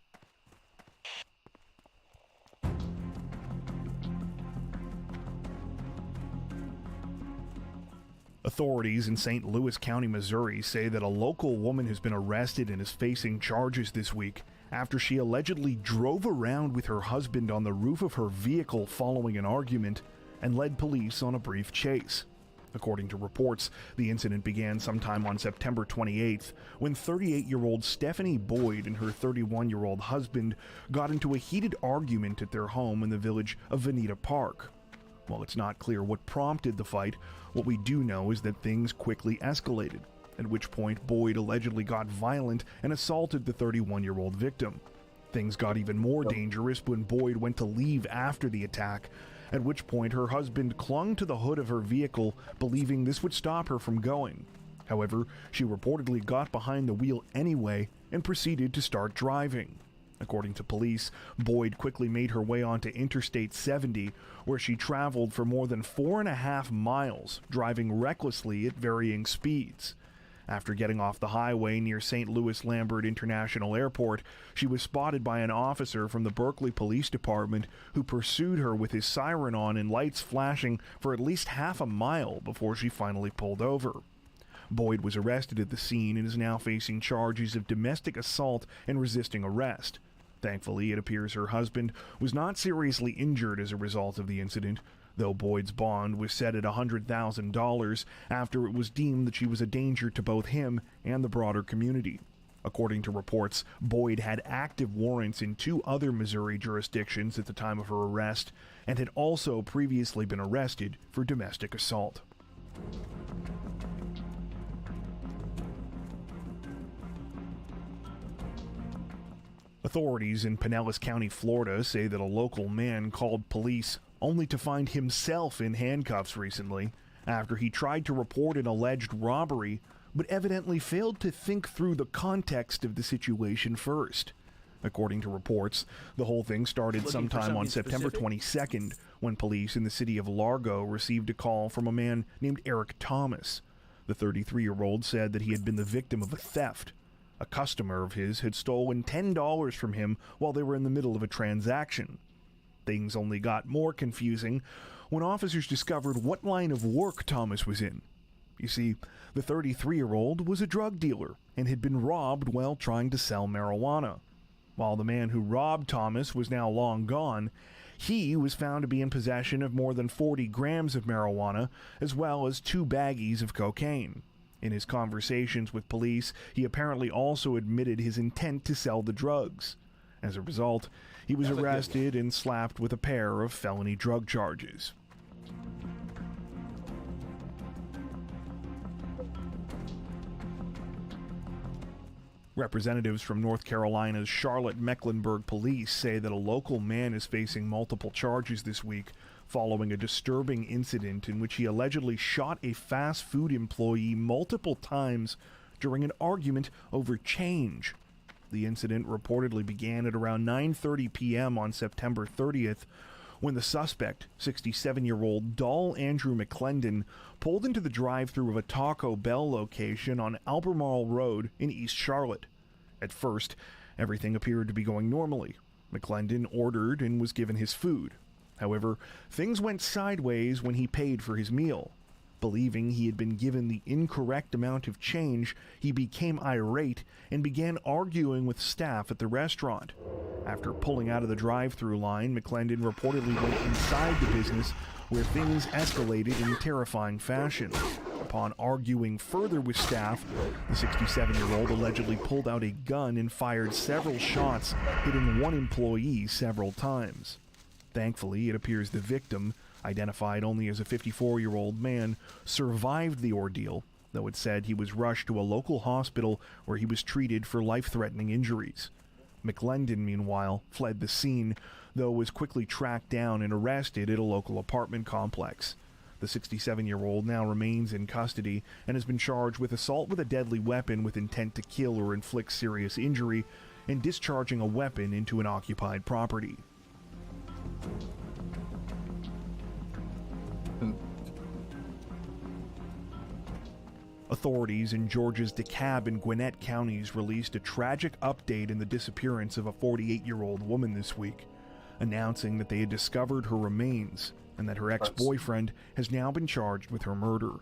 Authorities in St. Louis County, Missouri say that a local woman has been arrested and is facing charges this week after she allegedly drove around with her husband on the roof of her vehicle following an argument and led police on a brief chase. According to reports, the incident began sometime on September 28th when 38-year-old Stephanie Boyd and her 31-year-old husband got into a heated argument at their home in the village of Veneta Park. While it's not clear what prompted the fight, what we do know is that things quickly escalated, at which point Boyd allegedly got violent and assaulted the 31-year-old victim. Things got even more dangerous when Boyd went to leave after the attack, at which point her husband clung to the hood of her vehicle, believing this would stop her from going. However, she reportedly got behind the wheel anyway and proceeded to start driving. According to police, Boyd quickly made her way onto Interstate 70, where she traveled for more than 4.5 miles, driving recklessly at varying speeds. After getting off the highway near St. Louis Lambert International Airport, she was spotted by an officer from the Berkeley Police Department who pursued her with his siren on and lights flashing for at least half a mile before she finally pulled over. Boyd was arrested at the scene and is now facing charges of domestic assault and resisting arrest. Thankfully, it appears her husband was not seriously injured as a result of the incident, though Boyd's bond was set at $100,000 after it was deemed that she was a danger to both him and the broader community. According to reports, Boyd had active warrants in 2 other Missouri jurisdictions at the time of her arrest and had also previously been arrested for domestic assault. Authorities in Pinellas County, Florida say that a local man called police only to find himself in handcuffs recently after he tried to report an alleged robbery but evidently failed to think through the context of the situation first. According to reports, the whole thing started sometime on September 22nd when police in the city of Largo received a call from a man named Eric Thomas. The 33-year-old said that he had been the victim of a theft. A customer of his had stolen $10 from him while they were in the middle of a transaction. Things only got more confusing when officers discovered what line of work Thomas was in. You see, the 33-year-old was a drug dealer and had been robbed while trying to sell marijuana. While the man who robbed Thomas was now long gone, he was found to be in possession of more than 40 grams of marijuana, as well as 2 baggies of cocaine. In his conversations with police, he apparently also admitted his intent to sell the drugs. As a result, he was arrested and slapped with a pair of felony drug charges. Representatives from North Carolina's Charlotte-Mecklenburg police say that a local man is facing multiple charges this week following a disturbing incident in which he allegedly shot a fast food employee multiple times during an argument over change. The incident reportedly began at around 9:30 p.m. on September 30th when the suspect, 67-year-old Doll Andrew McClendon, pulled into the drive-thru of a Taco Bell location on Albemarle Road in East Charlotte. At first, everything appeared to be going normally. McClendon ordered and was given his food. However, things went sideways when he paid for his meal. Believing he had been given the incorrect amount of change, he became irate and began arguing with staff at the restaurant. After pulling out of the drive-thru line, McClendon reportedly went inside the business, where things escalated in terrifying fashion. Upon arguing further with staff, the 67-year-old allegedly pulled out a gun and fired several shots, hitting one employee several times. Thankfully, it appears the victim, identified only as a 54-year-old man, survived the ordeal, though it said he was rushed to a local hospital where he was treated for life-threatening injuries. McClendon, meanwhile, fled the scene, though was quickly tracked down and arrested at a local apartment complex. The 67-year-old now remains in custody and has been charged with assault with a deadly weapon with intent to kill or inflict serious injury and discharging a weapon into an occupied property. Authorities in Georgia's DeKalb and Gwinnett counties released a tragic update in the disappearance of a 48-year-old woman this week, announcing that they had discovered her remains and that her ex-boyfriend has now been charged with her murder.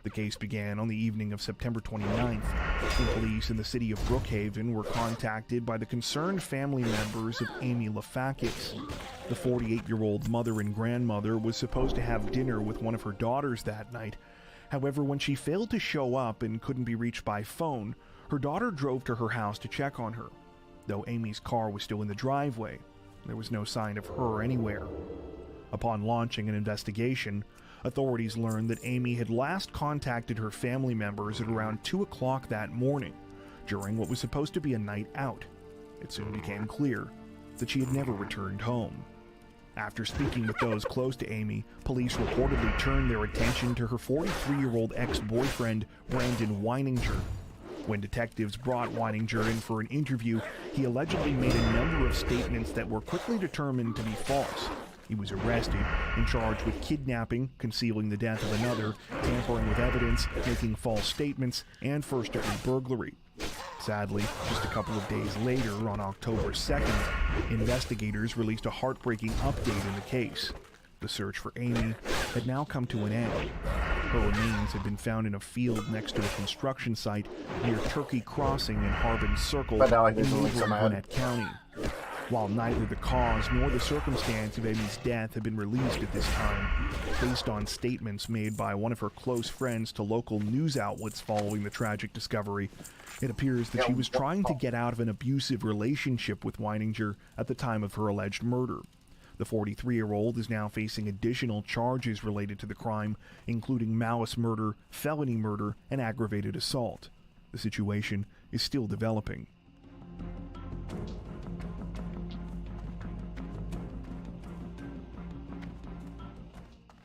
The case began on the evening of September 29th, when police in the city of Brookhaven were contacted by the concerned family members of Amy Lafakis. The 48-year-old mother and grandmother was supposed to have dinner with one of her daughters that night. However, when she failed to show up and couldn't be reached by phone, her daughter drove to her house to check on her. Though Amy's car was still in the driveway, there was no sign of her anywhere. Upon launching an investigation, authorities learned that Amy had last contacted her family members at around 2 o'clock that morning, during what was supposed to be a night out. It soon became clear that she had never returned home. After speaking with those close to Amy, police reportedly turned their attention to her 43-year-old ex-boyfriend, Brandon Weininger. When detectives brought Weininger in for an interview, he allegedly made a number of statements that were quickly determined to be false. He was arrested and charged with kidnapping, concealing the death of another, tampering with evidence, making false statements, and first-degree burglary. Sadly, just a couple of days later, on October 2nd, investigators released a heartbreaking update in the case. The search for Amy had now come to an end. Her remains had been found in a field next to a construction site near Turkey Crossing and Harbin Circle in neighboring Gwinnett County. While neither the cause nor the circumstance of Amy's death had been released at this time, based on statements made by one of her close friends to local news outlets following the tragic discovery, it appears that she was trying to get out of an abusive relationship with Weininger at the time of her alleged murder. The 43-year-old is now facing additional charges related to the crime, including malice murder, felony murder, and aggravated assault. The situation is still developing.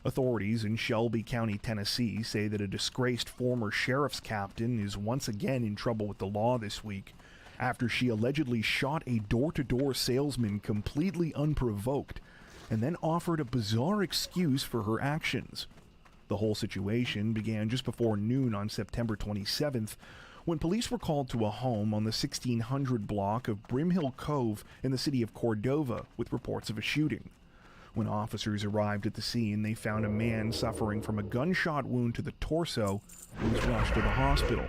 Authorities in Shelby County, Tennessee, say that a disgraced former sheriff's captain is once again in trouble with the law this week after she allegedly shot a door-to-door salesman completely unprovoked and then offered a bizarre excuse for her actions. The whole situation began just before noon on September 27th when police were called to a home on the 1600 block of Brimhill Cove in the city of Cordova with reports of a shooting. When officers arrived at the scene, they found a man suffering from a gunshot wound to the torso who was rushed to the hospital.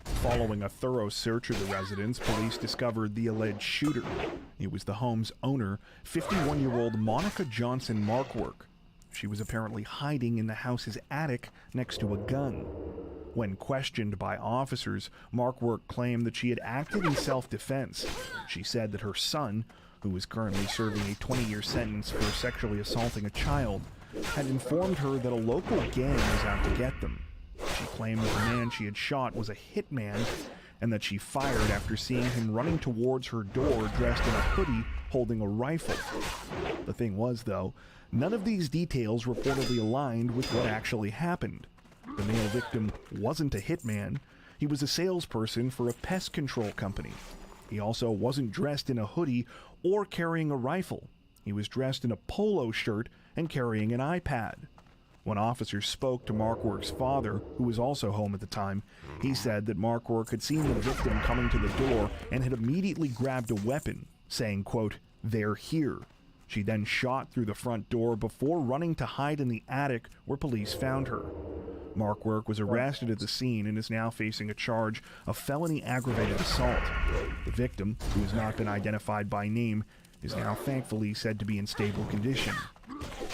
Following a thorough search of the residence, police discovered the alleged shooter. It was the home's owner, 51-year-old Monica Johnson Markwork. She was apparently hiding in the house's attic next to a gun. When questioned by officers, Markwork claimed that she had acted in self-defense. She said that her son, who is currently serving a 20-year sentence for sexually assaulting a child, had informed her that a local gang was out to get them. She claimed that the man she had shot was a hitman and that she fired after seeing him running towards her door dressed in a hoodie holding a rifle. The thing was, though, none of these details reportedly aligned with what actually happened. The male victim wasn't a hitman. He was a salesperson for a pest control company. He also wasn't dressed in a hoodie or carrying a rifle. He was dressed in a polo shirt and carrying an iPad. When officers spoke to Markwork's father, who was also home at the time, he said that Markwork had seen the victim coming to the door and had immediately grabbed a weapon, saying, quote, "They're here." She then shot through the front door before running to hide in the attic where police found her. Markwork was arrested at the scene and is now facing a charge of felony aggravated assault. The victim, who has not been identified by name, is now thankfully said to be in stable condition.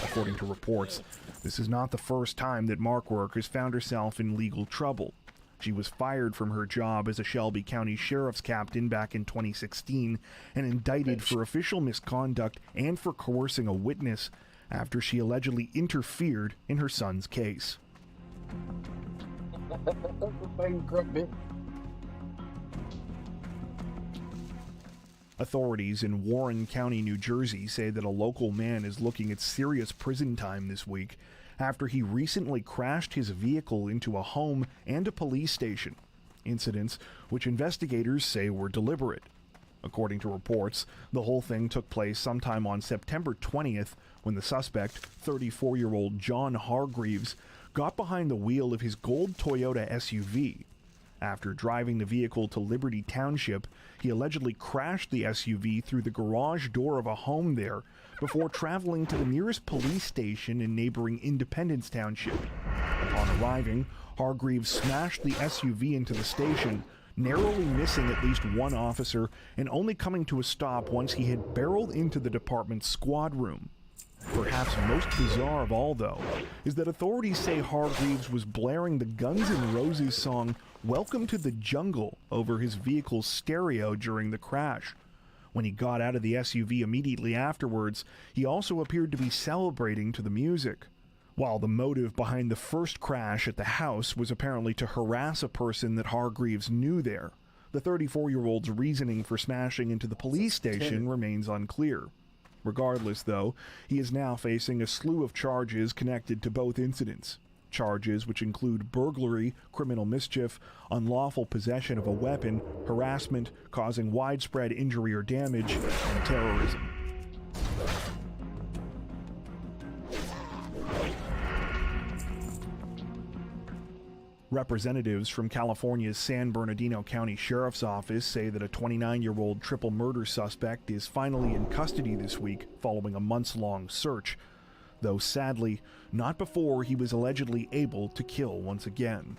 According to reports, this is not the first time that Markwork has found herself in legal trouble. She was fired from her job as a Shelby County Sheriff's Captain back in 2016 and indicted for official misconduct and for coercing a witness after she allegedly interfered in her son's case. Authorities in Warren County, New Jersey say that a local man is looking at serious prison time this week after he recently crashed his vehicle into a home and a police station, incidents which investigators say were deliberate. According to reports, the whole thing took place sometime on September 20th when the suspect, 34-year-old John Hargreaves, got behind the wheel of his gold Toyota SUV. After driving the vehicle to Liberty Township, he allegedly crashed the SUV through the garage door of a home there before traveling to the nearest police station in neighboring Independence Township. Upon arriving, Hargreaves smashed the SUV into the station, narrowly missing at least one officer and only coming to a stop once he had barreled into the department's squad room. Perhaps most bizarre of all, though, is that authorities say Hargreaves was blaring the Guns N' Roses song Welcome to the Jungle over his vehicle's stereo during the crash. When he got out of the SUV immediately afterwards, he also appeared to be celebrating to the music. While the motive behind the first crash at the house was apparently to harass a person that Hargreaves knew there, the 34-year-old's reasoning for smashing into the police station remains unclear. Regardless, though, he is now facing a slew of charges connected to both incidents. Charges which include burglary, criminal mischief, unlawful possession of a weapon, harassment, causing widespread injury or damage, and terrorism. Representatives from California's San Bernardino County Sheriff's Office say that a 29-year-old triple murder suspect is finally in custody this week following a months-long search, though sadly, not before he was allegedly able to kill once again.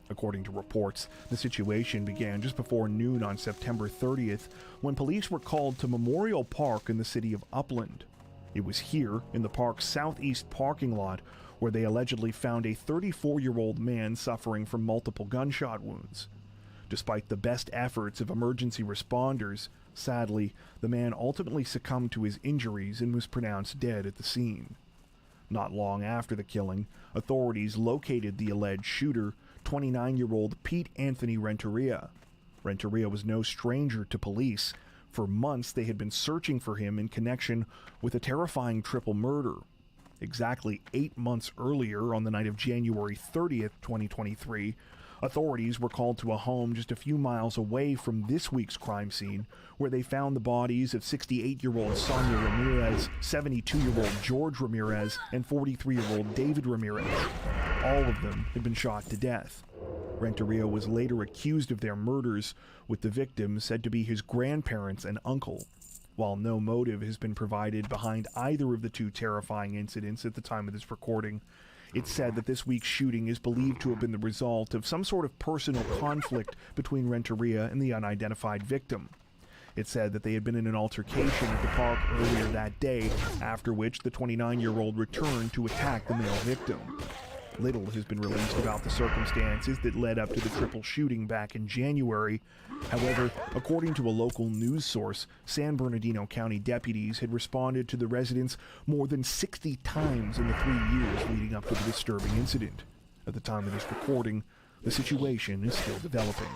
According to reports, the situation began just before noon on September 30th when police were called to Memorial Park in the city of Upland. It was here, in the park's southeast parking lot, where they allegedly found a 34-year-old man suffering from multiple gunshot wounds. Despite the best efforts of emergency responders, sadly, the man ultimately succumbed to his injuries and was pronounced dead at the scene. Not long after the killing, authorities located the alleged shooter, 29-year-old Pete Anthony Renteria. Renteria was no stranger to police. For months, they had been searching for him in connection with a terrifying triple murder. Exactly 8 months earlier, on the night of January 30th, 2023, authorities were called to a home just a few miles away from this week's crime scene, where they found the bodies of 68-year-old Sonia Ramirez, 72-year-old George Ramirez, and 43-year-old David Ramirez. All of them had been shot to death. Renteria was later accused of their murders, with the victims said to be his grandparents and uncle. While no motive has been provided behind either of the two terrifying incidents at the time of this recording, it's said that this week's shooting is believed to have been the result of some sort of personal conflict between Renteria and the unidentified victim. It said that they had been in an altercation at the park earlier that day, after which the 29-year-old returned to attack the male victim. Little has been released about the circumstances that led up to the triple shooting back in January. However, according to a local news source, San Bernardino County deputies had responded to the residents more than 60 times in the 3 years leading up to the disturbing incident. At the time of this recording, the situation is still developing.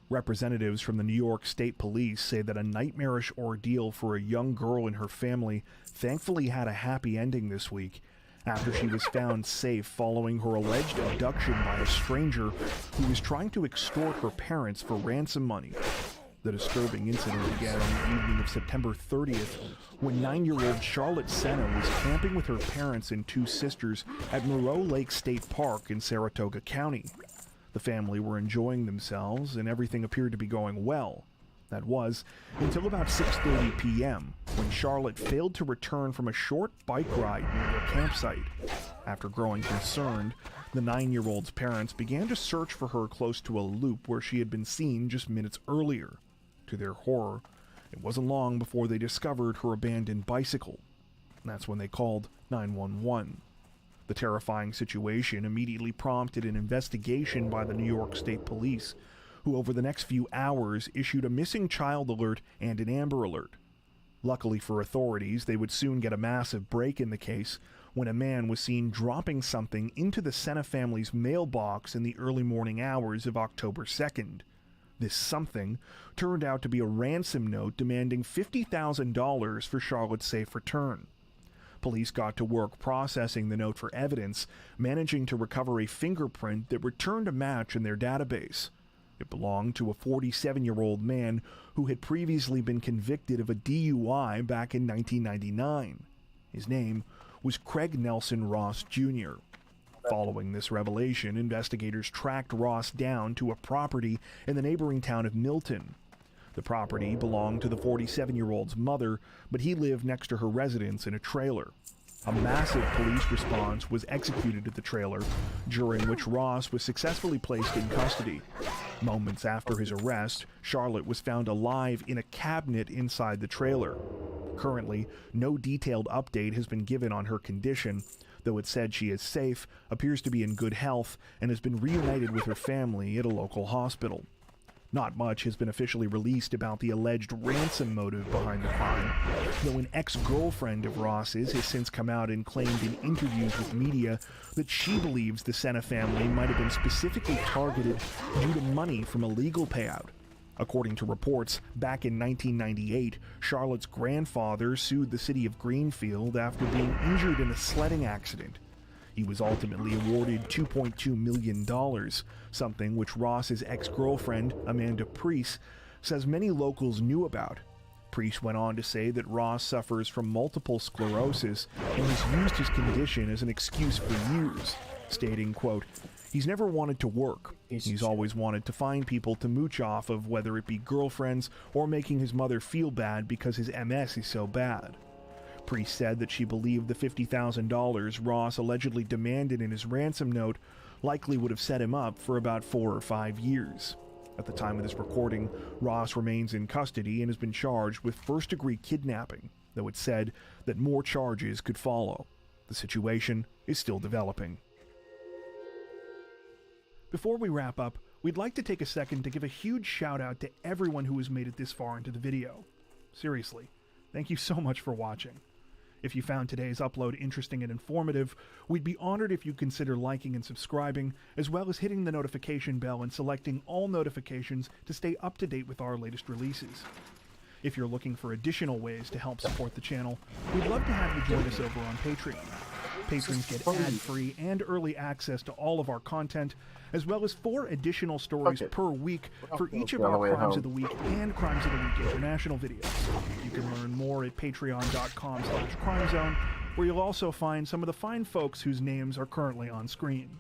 Representatives from the New York State Police say that a nightmarish ordeal for a young girl and her family thankfully had a happy ending this week after she was found safe following her alleged abduction by a stranger who was trying to extort her parents for ransom money. The disturbing incident began on the evening of September 30th when 9-year-old Charlotte Senna was camping with her parents and 2 sisters at Moreau Lake State Park in Saratoga County. The family were enjoying themselves and everything appeared to be going well. That was, until about 6:30 p.m., when Charlotte failed to return from a short bike ride near their campsite. After growing concerned, the 9-year-old's parents began to search for her close to a loop where she had been seen just minutes earlier. To their horror, it wasn't long before they discovered her abandoned bicycle. That's when they called 911. The terrifying situation immediately prompted an investigation by the New York State Police, who over the next few hours issued a missing child alert and an Amber Alert. Luckily for authorities, they would soon get a massive break in the case when a man was seen dropping something into the Senna family's mailbox in the early morning hours of October 2nd. This something turned out to be a ransom note demanding $50,000 for Charlotte's safe return. Police got to work processing the note for evidence, managing to recover a fingerprint that returned a match in their database. It belonged to a 47-year-old man who had previously been convicted of a DUI back in 1999. His name was Craig Nelson Ross Jr. Following this revelation, investigators tracked Ross down to a property in the neighboring town of Milton. The property belonged to the 47-year-old's mother, but he lived next to her residence in a trailer. A massive police response was executed at the trailer, during which Ross was successfully placed in custody. Moments after his arrest, Charlotte was found alive in a cabinet inside the trailer. Currently, no detailed update has been given on her condition, though it said she is safe, appears to be in good health, and has been reunited with her family at a local hospital. Not much has been officially released about the alleged ransom motive behind the crime, though an ex-girlfriend of Ross's has since come out and claimed in interviews with media that she believes the Senna family might have been specifically targeted due to money from a legal payout. According to reports, back in 1998, Charlotte's grandfather sued the city of Greenfield after being injured in a sledding accident. He was ultimately awarded $2.2 million, something which Ross's ex-girlfriend, Amanda Priest, says many locals knew about. Priest went on to say that Ross suffers from multiple sclerosis and has used his condition as an excuse for years, stating, quote, "He's never wanted to work. He's always wanted to find people to mooch off of, whether it be girlfriends or making his mother feel bad because his MS is so bad." Priest said that she believed the $50,000 Ross allegedly demanded in his ransom note likely would have set him up for about 4 or 5 years. At the time of this recording, Ross remains in custody and has been charged with first-degree kidnapping, though it's said that more charges could follow. The situation is still developing. Before we wrap up, we'd like to take a second to give a huge shout out to everyone who has made it this far into the video. Seriously, thank you so much for watching. If you found today's upload interesting and informative, we'd be honored if you'd consider liking and subscribing, as well as hitting the notification bell and selecting all notifications to stay up to date with our latest releases. If you're looking for additional ways to help support the channel, we'd love to have you join us over on Patreon. Patrons get ad-free and early access to all of our content, as well as 4 additional stories per week for each of our Crimes of the Week and Crimes of the Week International videos. You can learn more at patreon.com/crimezone, where you'll also find some of the fine folks whose names are currently on screen.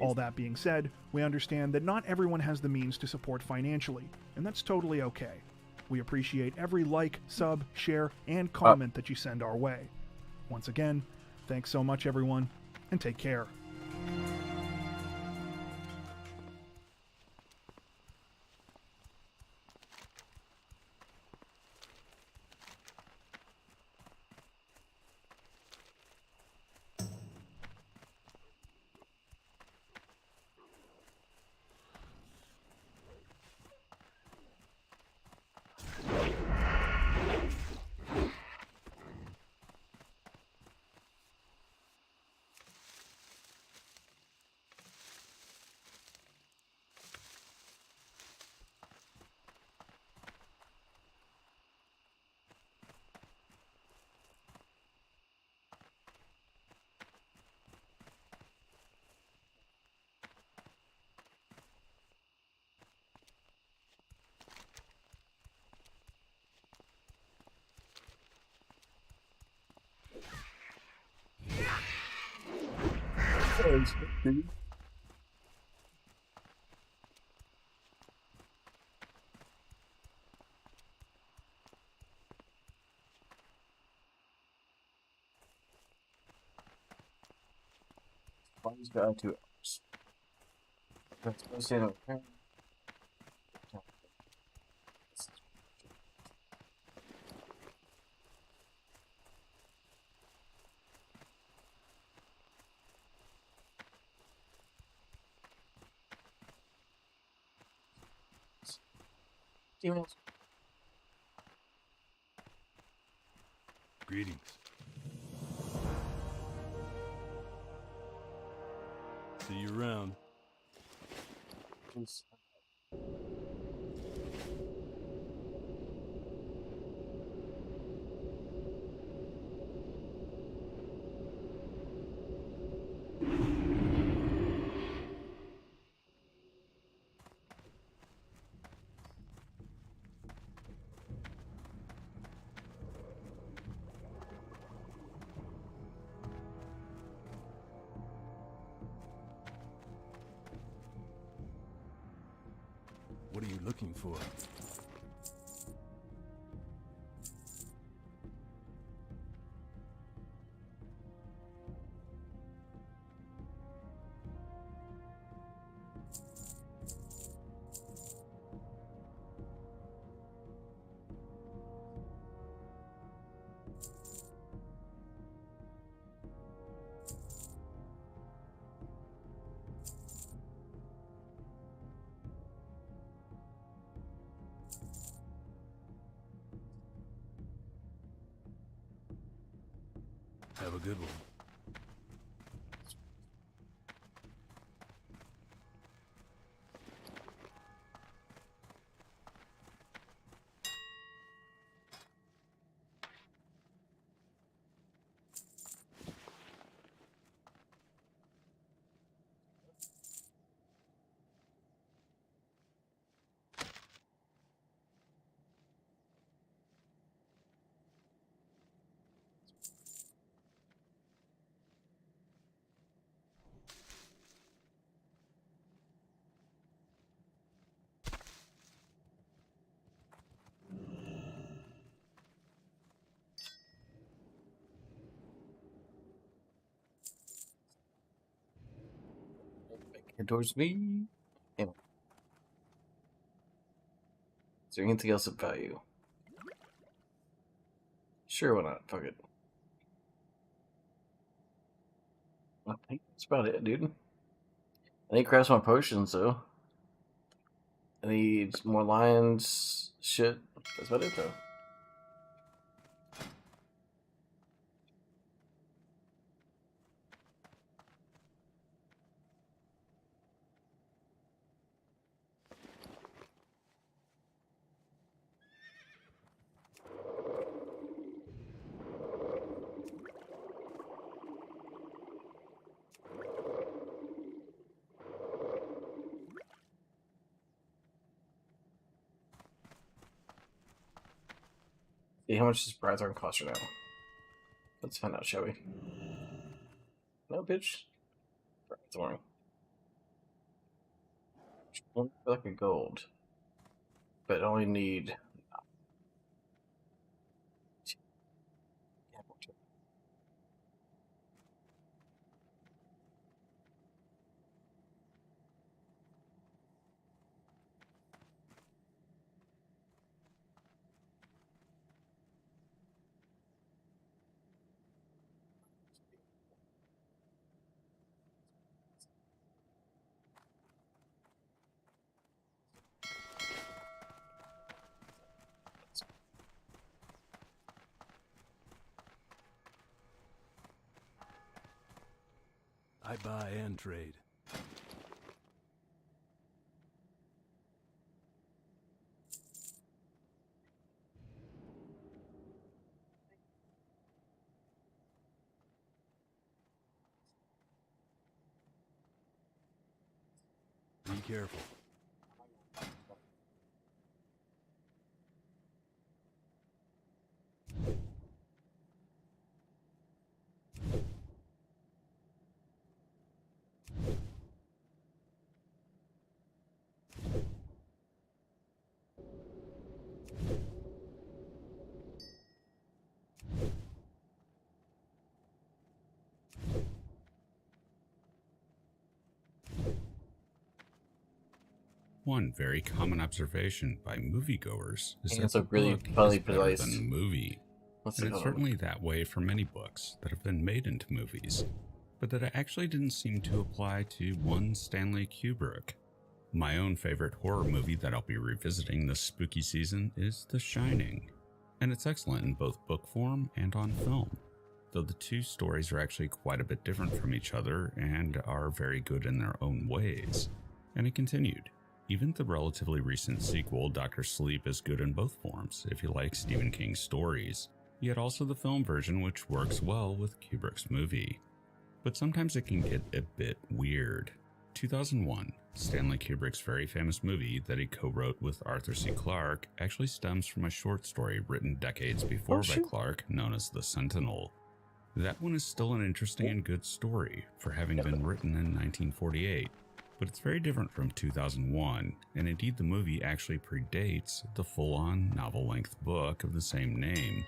All that being said, we understand that not everyone has the means to support financially, and that's totally okay. We appreciate every like, sub, share, and comment that you send our way. Once again, thanks so much, everyone, and take care. Why is that 2 hours? Let's go see it. Greetings. See you around. looking for? Have a good one. Back towards me. Yeah. Is there anything else of value? Sure, why not? Fuck it. I think that's about it, dude. I need to grab some more potions, though. I need more lions, shit. That's about it, though. See how much does Brythorn cost her now? Let's find out, shall we? No, bitch. Brythorn. One for like a gold. But I only need. I buy and trade. Be careful. One very common observation by moviegoers is that It's the a really book funny is better place. than the movie. Let's And see, it's hold on. certainly that way for many books that have been made into movies, but that it actually didn't seem to apply to one Stanley Kubrick. My own favorite horror movie that I'll be revisiting this spooky season is The Shining, and it's excellent in both book form and on film, though the two stories are actually quite a bit different from each other and are very good in their own ways. And it continued. Even the relatively recent sequel, Dr. Sleep, is good in both forms if you like Stephen King's stories, yet also the film version, which works well with Kubrick's movie. But sometimes it can get a bit weird. 2001, Stanley Kubrick's very famous movie that he co-wrote with Arthur C. Clarke actually stems from a short story written decades before by Clarke known as The Sentinel. That one is still an interesting and good story for having been written in 1948, But it's very different from 2001, and indeed the movie actually predates the full-on novel-length book of the same name,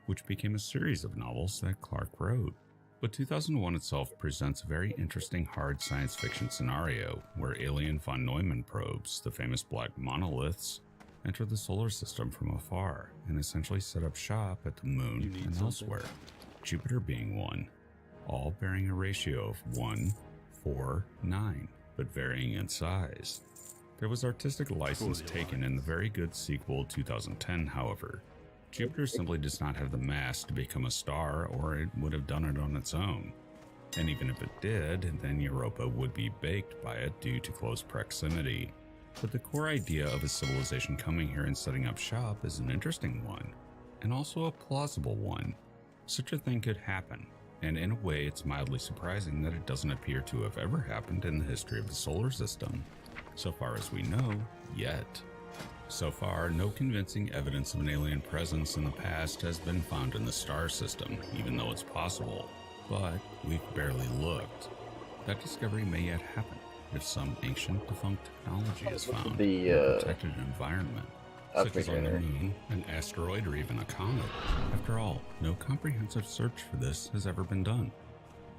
which became a series of novels that Clarke wrote. But 2001 itself presents a very interesting hard science fiction scenario where alien von Neumann probes, the famous black monoliths, enter the solar system from afar and essentially set up shop at the moon and elsewhere, Jupiter being one, all bearing a ratio of 1, 4, 9, but varying in size. There was artistic license taken in the very good sequel 2010, however. Jupiter simply does not have the mass to become a star, or it would have done it on its own. And even if it did, then Europa would be baked by it due to close proximity. But the core idea of a civilization coming here and setting up shop is an interesting one, and also a plausible one. Such a thing could happen, and in a way it's mildly surprising that it doesn't appear to have ever happened in the history of the solar system, so far as we know, yet. So far, no convincing evidence of an alien presence in the past has been found in the star system, even though it's possible. But we've barely looked. That discovery may yet happen if some ancient defunct technology is found in a protected environment, such as on the moon, an asteroid, or even a comet. After all, no comprehensive search for this has ever been done.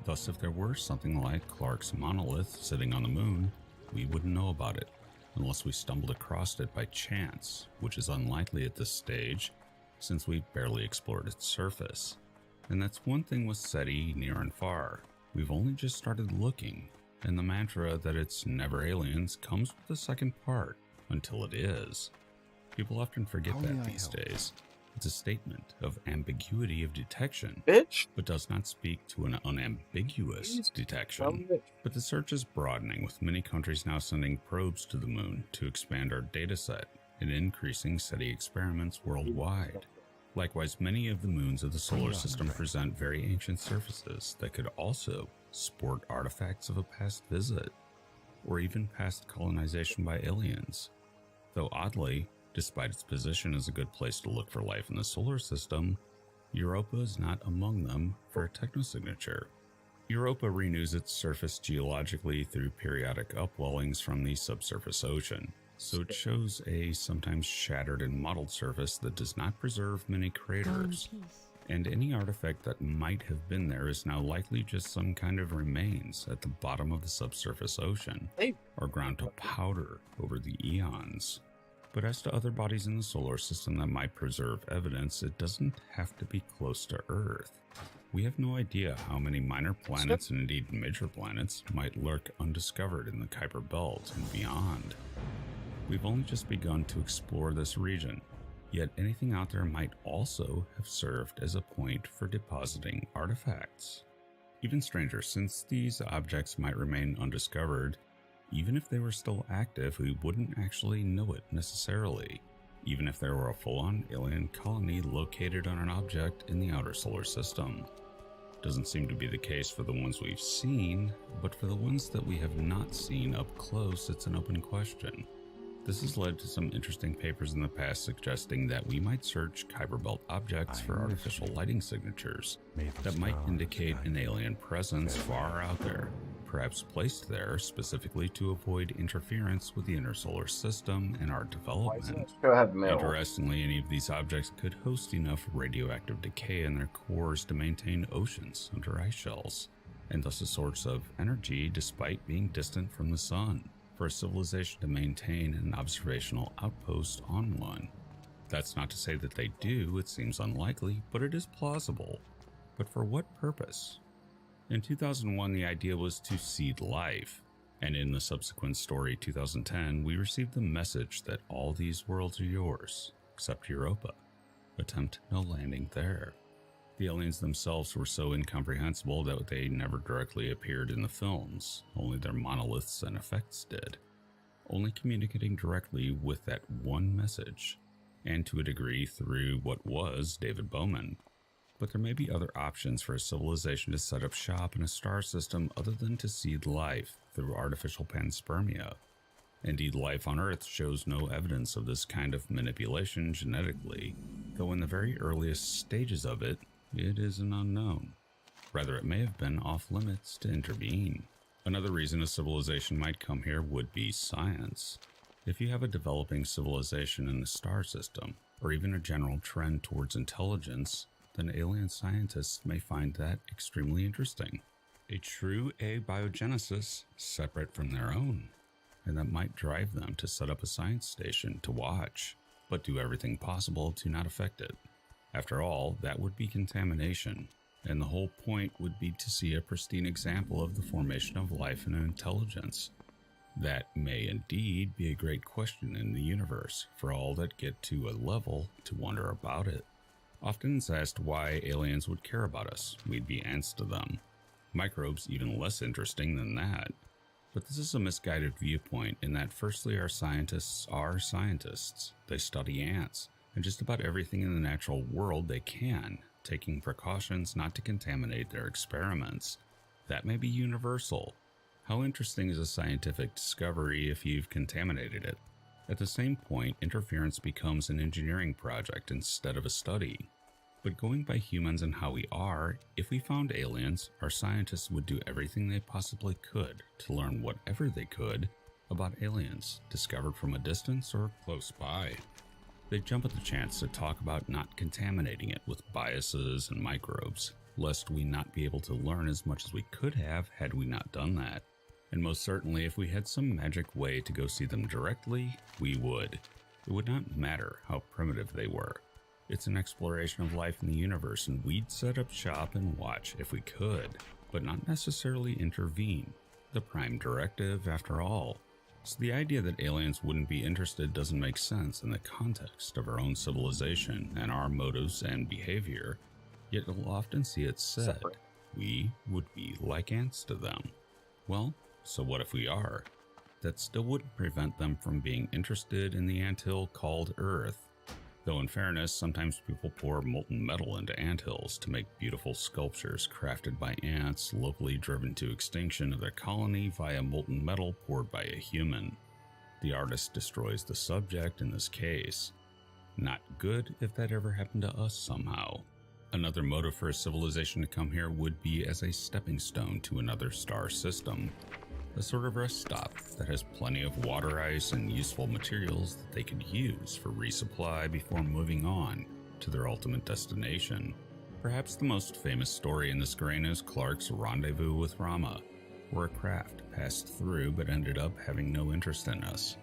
Thus, if there were something like Clarke's monolith sitting on the moon, we wouldn't know about it, unless we stumbled across it by chance, which is unlikely at this stage, since we've barely explored its surface. And that's one thing with SETI near and far. We've only just started looking, and the mantra that it's never aliens comes with the second part, until it is. People often forget that these days. It's a statement of ambiguity of detection, but does not speak to an unambiguous detection. But the search is broadening, with many countries now sending probes to the moon to expand our dataset and increasing SETI experiments worldwide. Likewise, many of the moons of the solar system present very ancient surfaces that could also sport artifacts of a past visit, or even past colonization by aliens. Though oddly, despite its position as a good place to look for life in the solar system, Europa is not among them for a technosignature. Europa renews its surface geologically through periodic upwellings from the subsurface ocean, so it shows a sometimes shattered and mottled surface that does not preserve many craters. And any artifact that might have been there is now likely just some kind of remains at the bottom of the subsurface ocean, or ground to powder over the eons. But as to other bodies in the solar system that might preserve evidence, it doesn't have to be close to Earth. We have no idea how many minor planets and indeed major planets might lurk undiscovered in the Kuiper Belt and beyond. We've only just begun to explore this region, yet anything out there might also have served as a point for depositing artifacts. Even stranger, since these objects might remain undiscovered, even if they were still active, we wouldn't actually know it necessarily, even if there were a full-on alien colony located on an object in the outer solar system. Doesn't seem to be the case for the ones we've seen, but for the ones that we have not seen up close, it's an open question. This has led to some interesting papers in the past suggesting that we might search Kuiper Belt objects for artificial lighting signatures that might indicate an alien presence far out there, perhaps placed there specifically to avoid interference with the inner solar system and our development. Interestingly, any of these objects could host enough radioactive decay in their cores to maintain oceans under ice shells, and thus a source of energy despite being distant from the sun, for a civilization to maintain an observational outpost on one. That's not to say that they do, it seems unlikely, but it is plausible. But for what purpose? In 2001, the idea was to seed life, and in the subsequent story 2010, we received the message that all these worlds are yours, except Europa. Attempt no landing there. The aliens themselves were so incomprehensible that they never directly appeared in the films, only their monoliths and effects did, only communicating directly with that one message, and to a degree through what was David Bowman. But there may be other options for a civilization to set up shop in a star system other than to seed life through artificial panspermia. Indeed, life on Earth shows no evidence of this kind of manipulation genetically, though in the very earliest stages of it, it is an unknown. Rather, it may have been off limits to intervene. Another reason a civilization might come here would be science. If you have a developing civilization in the star system, or even a general trend towards intelligence, then alien scientists may find that extremely interesting. A true abiogenesis separate from their own, and that might drive them to set up a science station to watch, but do everything possible to not affect it. After all, that would be contamination, and the whole point would be to see a pristine example of the formation of life and intelligence. That may indeed be a great question in the universe for all that get to a level to wonder about it. Often it's asked why aliens would care about us. We'd be ants to them. Microbes even less interesting than that. But this is a misguided viewpoint in that firstly our scientists are scientists. They study ants and just about everything in the natural world they can, taking precautions not to contaminate their experiments. That may be universal. How interesting is a scientific discovery if you've contaminated it? At the same point, interference becomes an engineering project instead of a study. But going by humans and how we are, if we found aliens, our scientists would do everything they possibly could to learn whatever they could about aliens, discovered from a distance or close by. They'd jump at the chance to talk about not contaminating it with biases and microbes, lest we not be able to learn as much as we could have had we not done that. And most certainly, if we had some magic way to go see them directly, we would. It would not matter how primitive they were. It's an exploration of life in the universe, and we'd set up shop and watch if we could, but not necessarily intervene. The prime directive, after all. So the idea that aliens wouldn't be interested doesn't make sense in the context of our own civilization and our motives and behavior, yet you'll often see it said, we would be like ants to them. Well, so what if we are? That still wouldn't prevent them from being interested in the anthill called Earth. Though in fairness, sometimes people pour molten metal into anthills to make beautiful sculptures crafted by ants locally driven to extinction of their colony via molten metal poured by a human. The artist destroys the subject in this case. Not good if that ever happened to us somehow. Another motive for a civilization to come here would be as a stepping stone to another star system. A sort of rest stop that has plenty of water ice and useful materials that they could use for resupply before moving on to their ultimate destination. Perhaps the most famous story in this grain is Clark's rendezvous with Rama, where a craft passed through but ended up having no interest in us.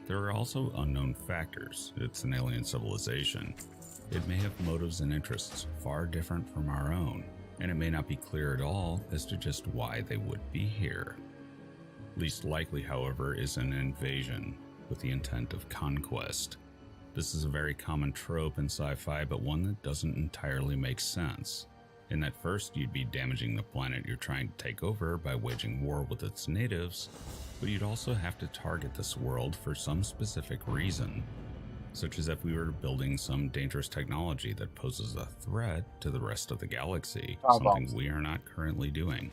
There are also unknown factors. It's an alien civilization. It may have motives and interests far different from our own, and it may not be clear at all as to just why they would be here. Least likely, however, is an invasion with the intent of conquest. This is a very common trope in sci-fi, but one that doesn't entirely make sense. In that first, you'd be damaging the planet you're trying to take over by waging war with its natives, but you'd also have to target this world for some specific reason, such as if we were building some dangerous technology that poses a threat to the rest of the galaxy, something we are not currently doing.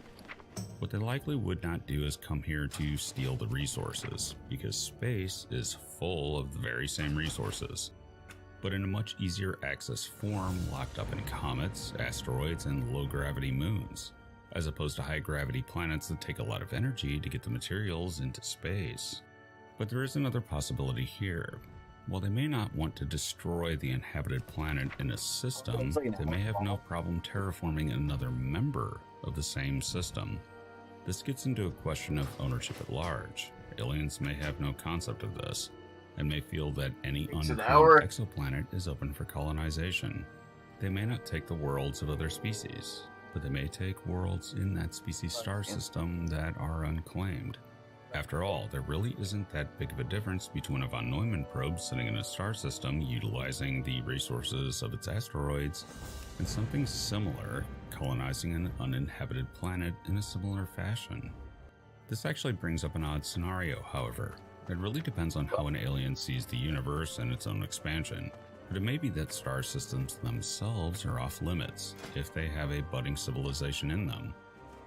What they likely would not do is come here to steal the resources, because space is full of the very same resources, but in a much easier access form locked up in comets, asteroids, and low-gravity moons, as opposed to high-gravity planets that take a lot of energy to get the materials into space. But there is another possibility here. While they may not want to destroy the inhabited planet in a system, they may have no problem terraforming another member of the same system. This gets into a question of ownership at large. Aliens may have no concept of this, and may feel that any unclaimed exoplanet is open for colonization. They may not take the worlds of other species, but they may take worlds in that species star system that are unclaimed. After all, there really isn't that big of a difference between a von Neumann probe sitting in a star system utilizing the resources of its asteroids and something similar colonizing an uninhabited planet in a similar fashion. This actually brings up an odd scenario, however. It really depends on how an alien sees the universe and its own expansion, but it may be that star systems themselves are off limits if they have a budding civilization in them.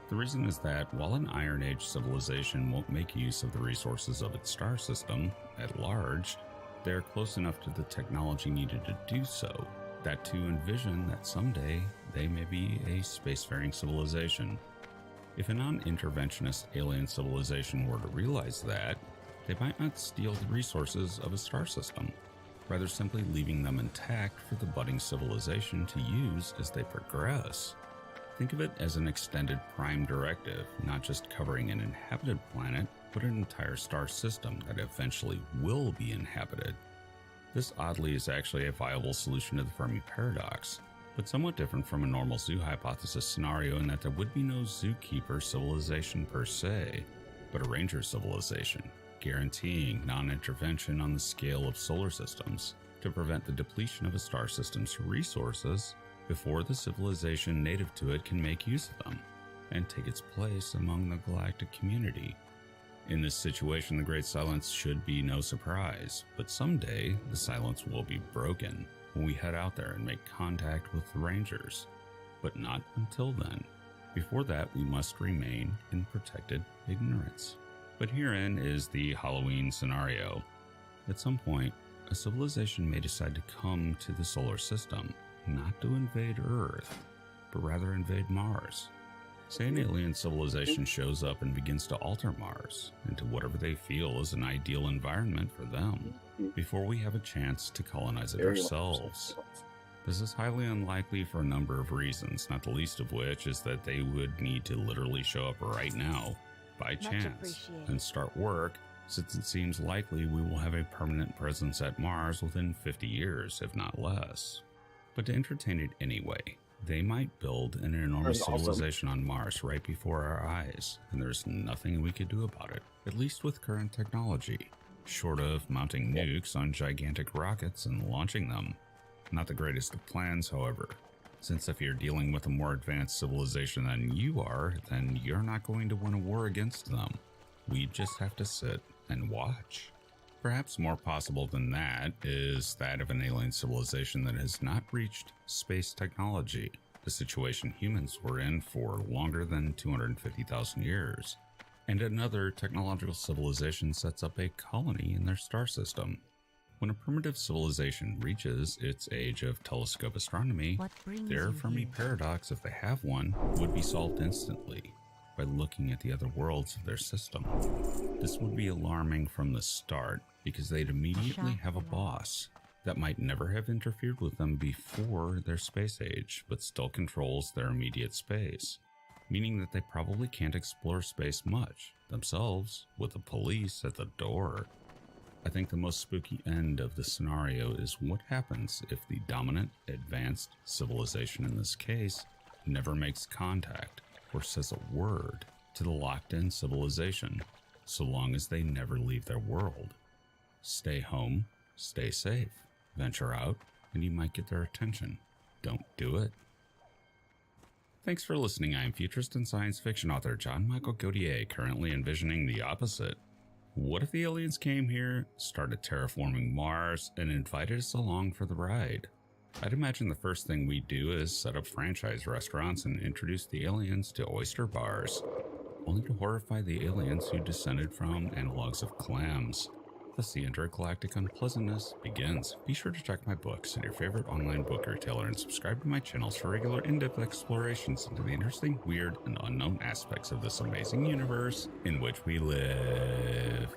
The reason is that while an Iron Age civilization won't make use of the resources of its star system at large, they are close enough to the technology needed to do so, to envision that someday they may be a spacefaring civilization. If a non-interventionist alien civilization were to realize that, they might not steal the resources of a star system, rather simply leaving them intact for the budding civilization to use as they progress. Think of it as an extended prime directive, not just covering an inhabited planet, but an entire star system that eventually will be inhabited. This oddly is actually a viable solution to the Fermi paradox, but somewhat different from a normal zoo hypothesis scenario in that there would be no zookeeper civilization per se, but a ranger civilization, guaranteeing non-intervention on the scale of solar systems to prevent the depletion of a star system's resources before the civilization native to it can make use of them and take its place among the galactic community. In this situation, the Great Silence should be no surprise, but someday the silence will be broken when we head out there and make contact with the Rangers. But not until then. Before that, we must remain in protected ignorance. But herein is the Halloween scenario. At some point, a civilization may decide to come to the solar system, not to invade Earth, but rather invade Mars. Say an alien civilization shows up and begins to alter Mars into whatever they feel is an ideal environment for them, before we have a chance to colonize it ourselves. This is highly unlikely for a number of reasons, not the least of which is that they would need to literally show up right now, by chance, and start work, since it seems likely we will have a permanent presence at Mars within 50 years, if not less. But to entertain it anyway, they might build an enormous civilization on Mars right before our eyes, and there's nothing we could do about it, at least with current technology, short of mounting nukes on gigantic rockets and launching them. Not the greatest of plans, however, since if you're dealing with a more advanced civilization than you are, then you're not going to win a war against them. We just have to sit and watch. Perhaps more possible than that is that of an alien civilization that has not reached space technology, a situation humans were in for longer than 250,000 years, and another technological civilization sets up a colony in their star system. When a primitive civilization reaches its age of telescope astronomy, their Fermi paradox, if they have one, would be solved instantly by looking at the other worlds of their system. This would be alarming from the start because they'd immediately have a boss that might never have interfered with them before their space age, but still controls their immediate space, meaning that they probably can't explore space much themselves with the police at the door. I think the most spooky end of the scenario is what happens if the dominant, advanced civilization in this case never makes contact or says a word to the locked-in civilization, so long as they never leave their world. Stay home, stay safe, venture out, and you might get their attention. Don't do it. Thanks for listening. I am futurist and science fiction author John Michael Gautier, currently envisioning the opposite. What if the aliens came here, started terraforming Mars, and invited us along for the ride? I'd imagine the first thing we'd do is set up franchise restaurants and introduce the aliens to oyster bars, only to horrify the aliens who descended from analogs of clams. Thus the intergalactic unpleasantness begins. Be sure to check my books at your favorite online book retailer and subscribe to my channels for regular in-depth explorations into the interesting, weird, and unknown aspects of this amazing universe in which we live.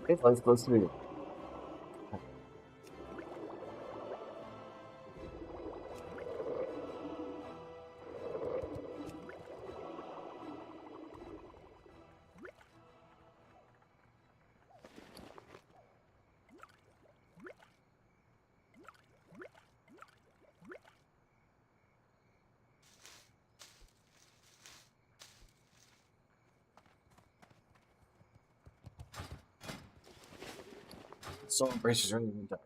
Okay, let's close to me. So embraces her even died.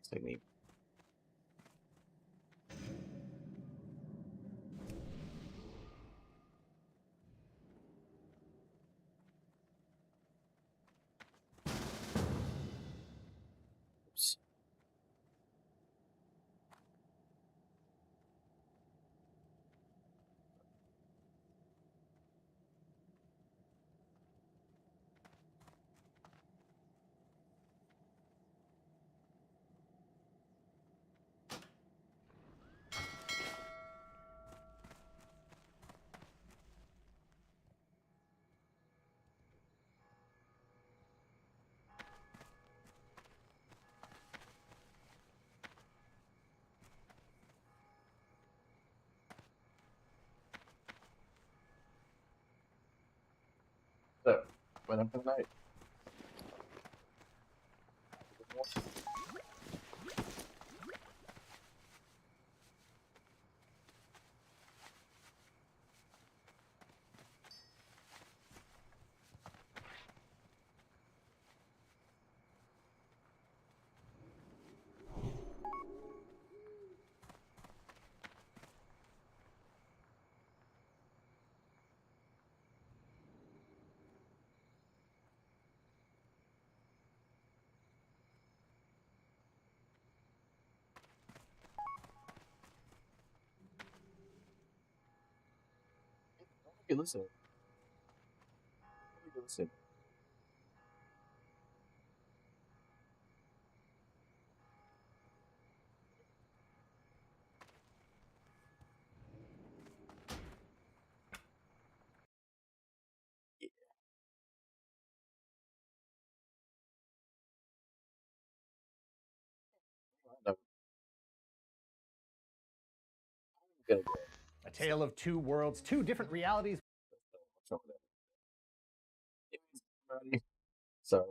technique. Oops. So, went up at night. Hey, listen. Hey, listen. I'm gonna go. A tale of two worlds, two different realities. What's wrong with that? Everybody. Sorry.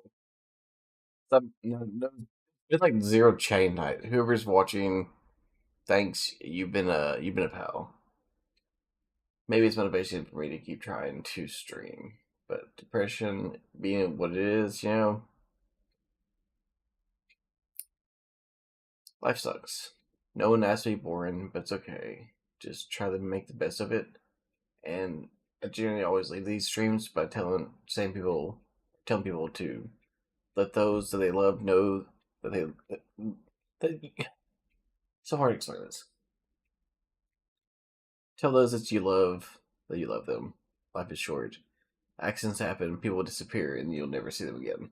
Some no. It's like zero chain night. Whoever's watching, thanks. You've been a pal. Maybe it's motivation for me to keep trying to stream. But depression being what it is, life sucks. No one has to be boring, but it's okay. Just try to make the best of it. And I generally always leave these streams by telling people to let those that they love know that that so hard to explain this. Tell those that you love them. Life is short. Accidents happen, people disappear, and you'll never see them again.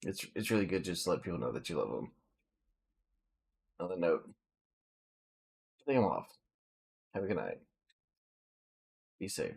It's really good just to let people know that you love them. On the note, I think I'm off. Have a good night. Be safe.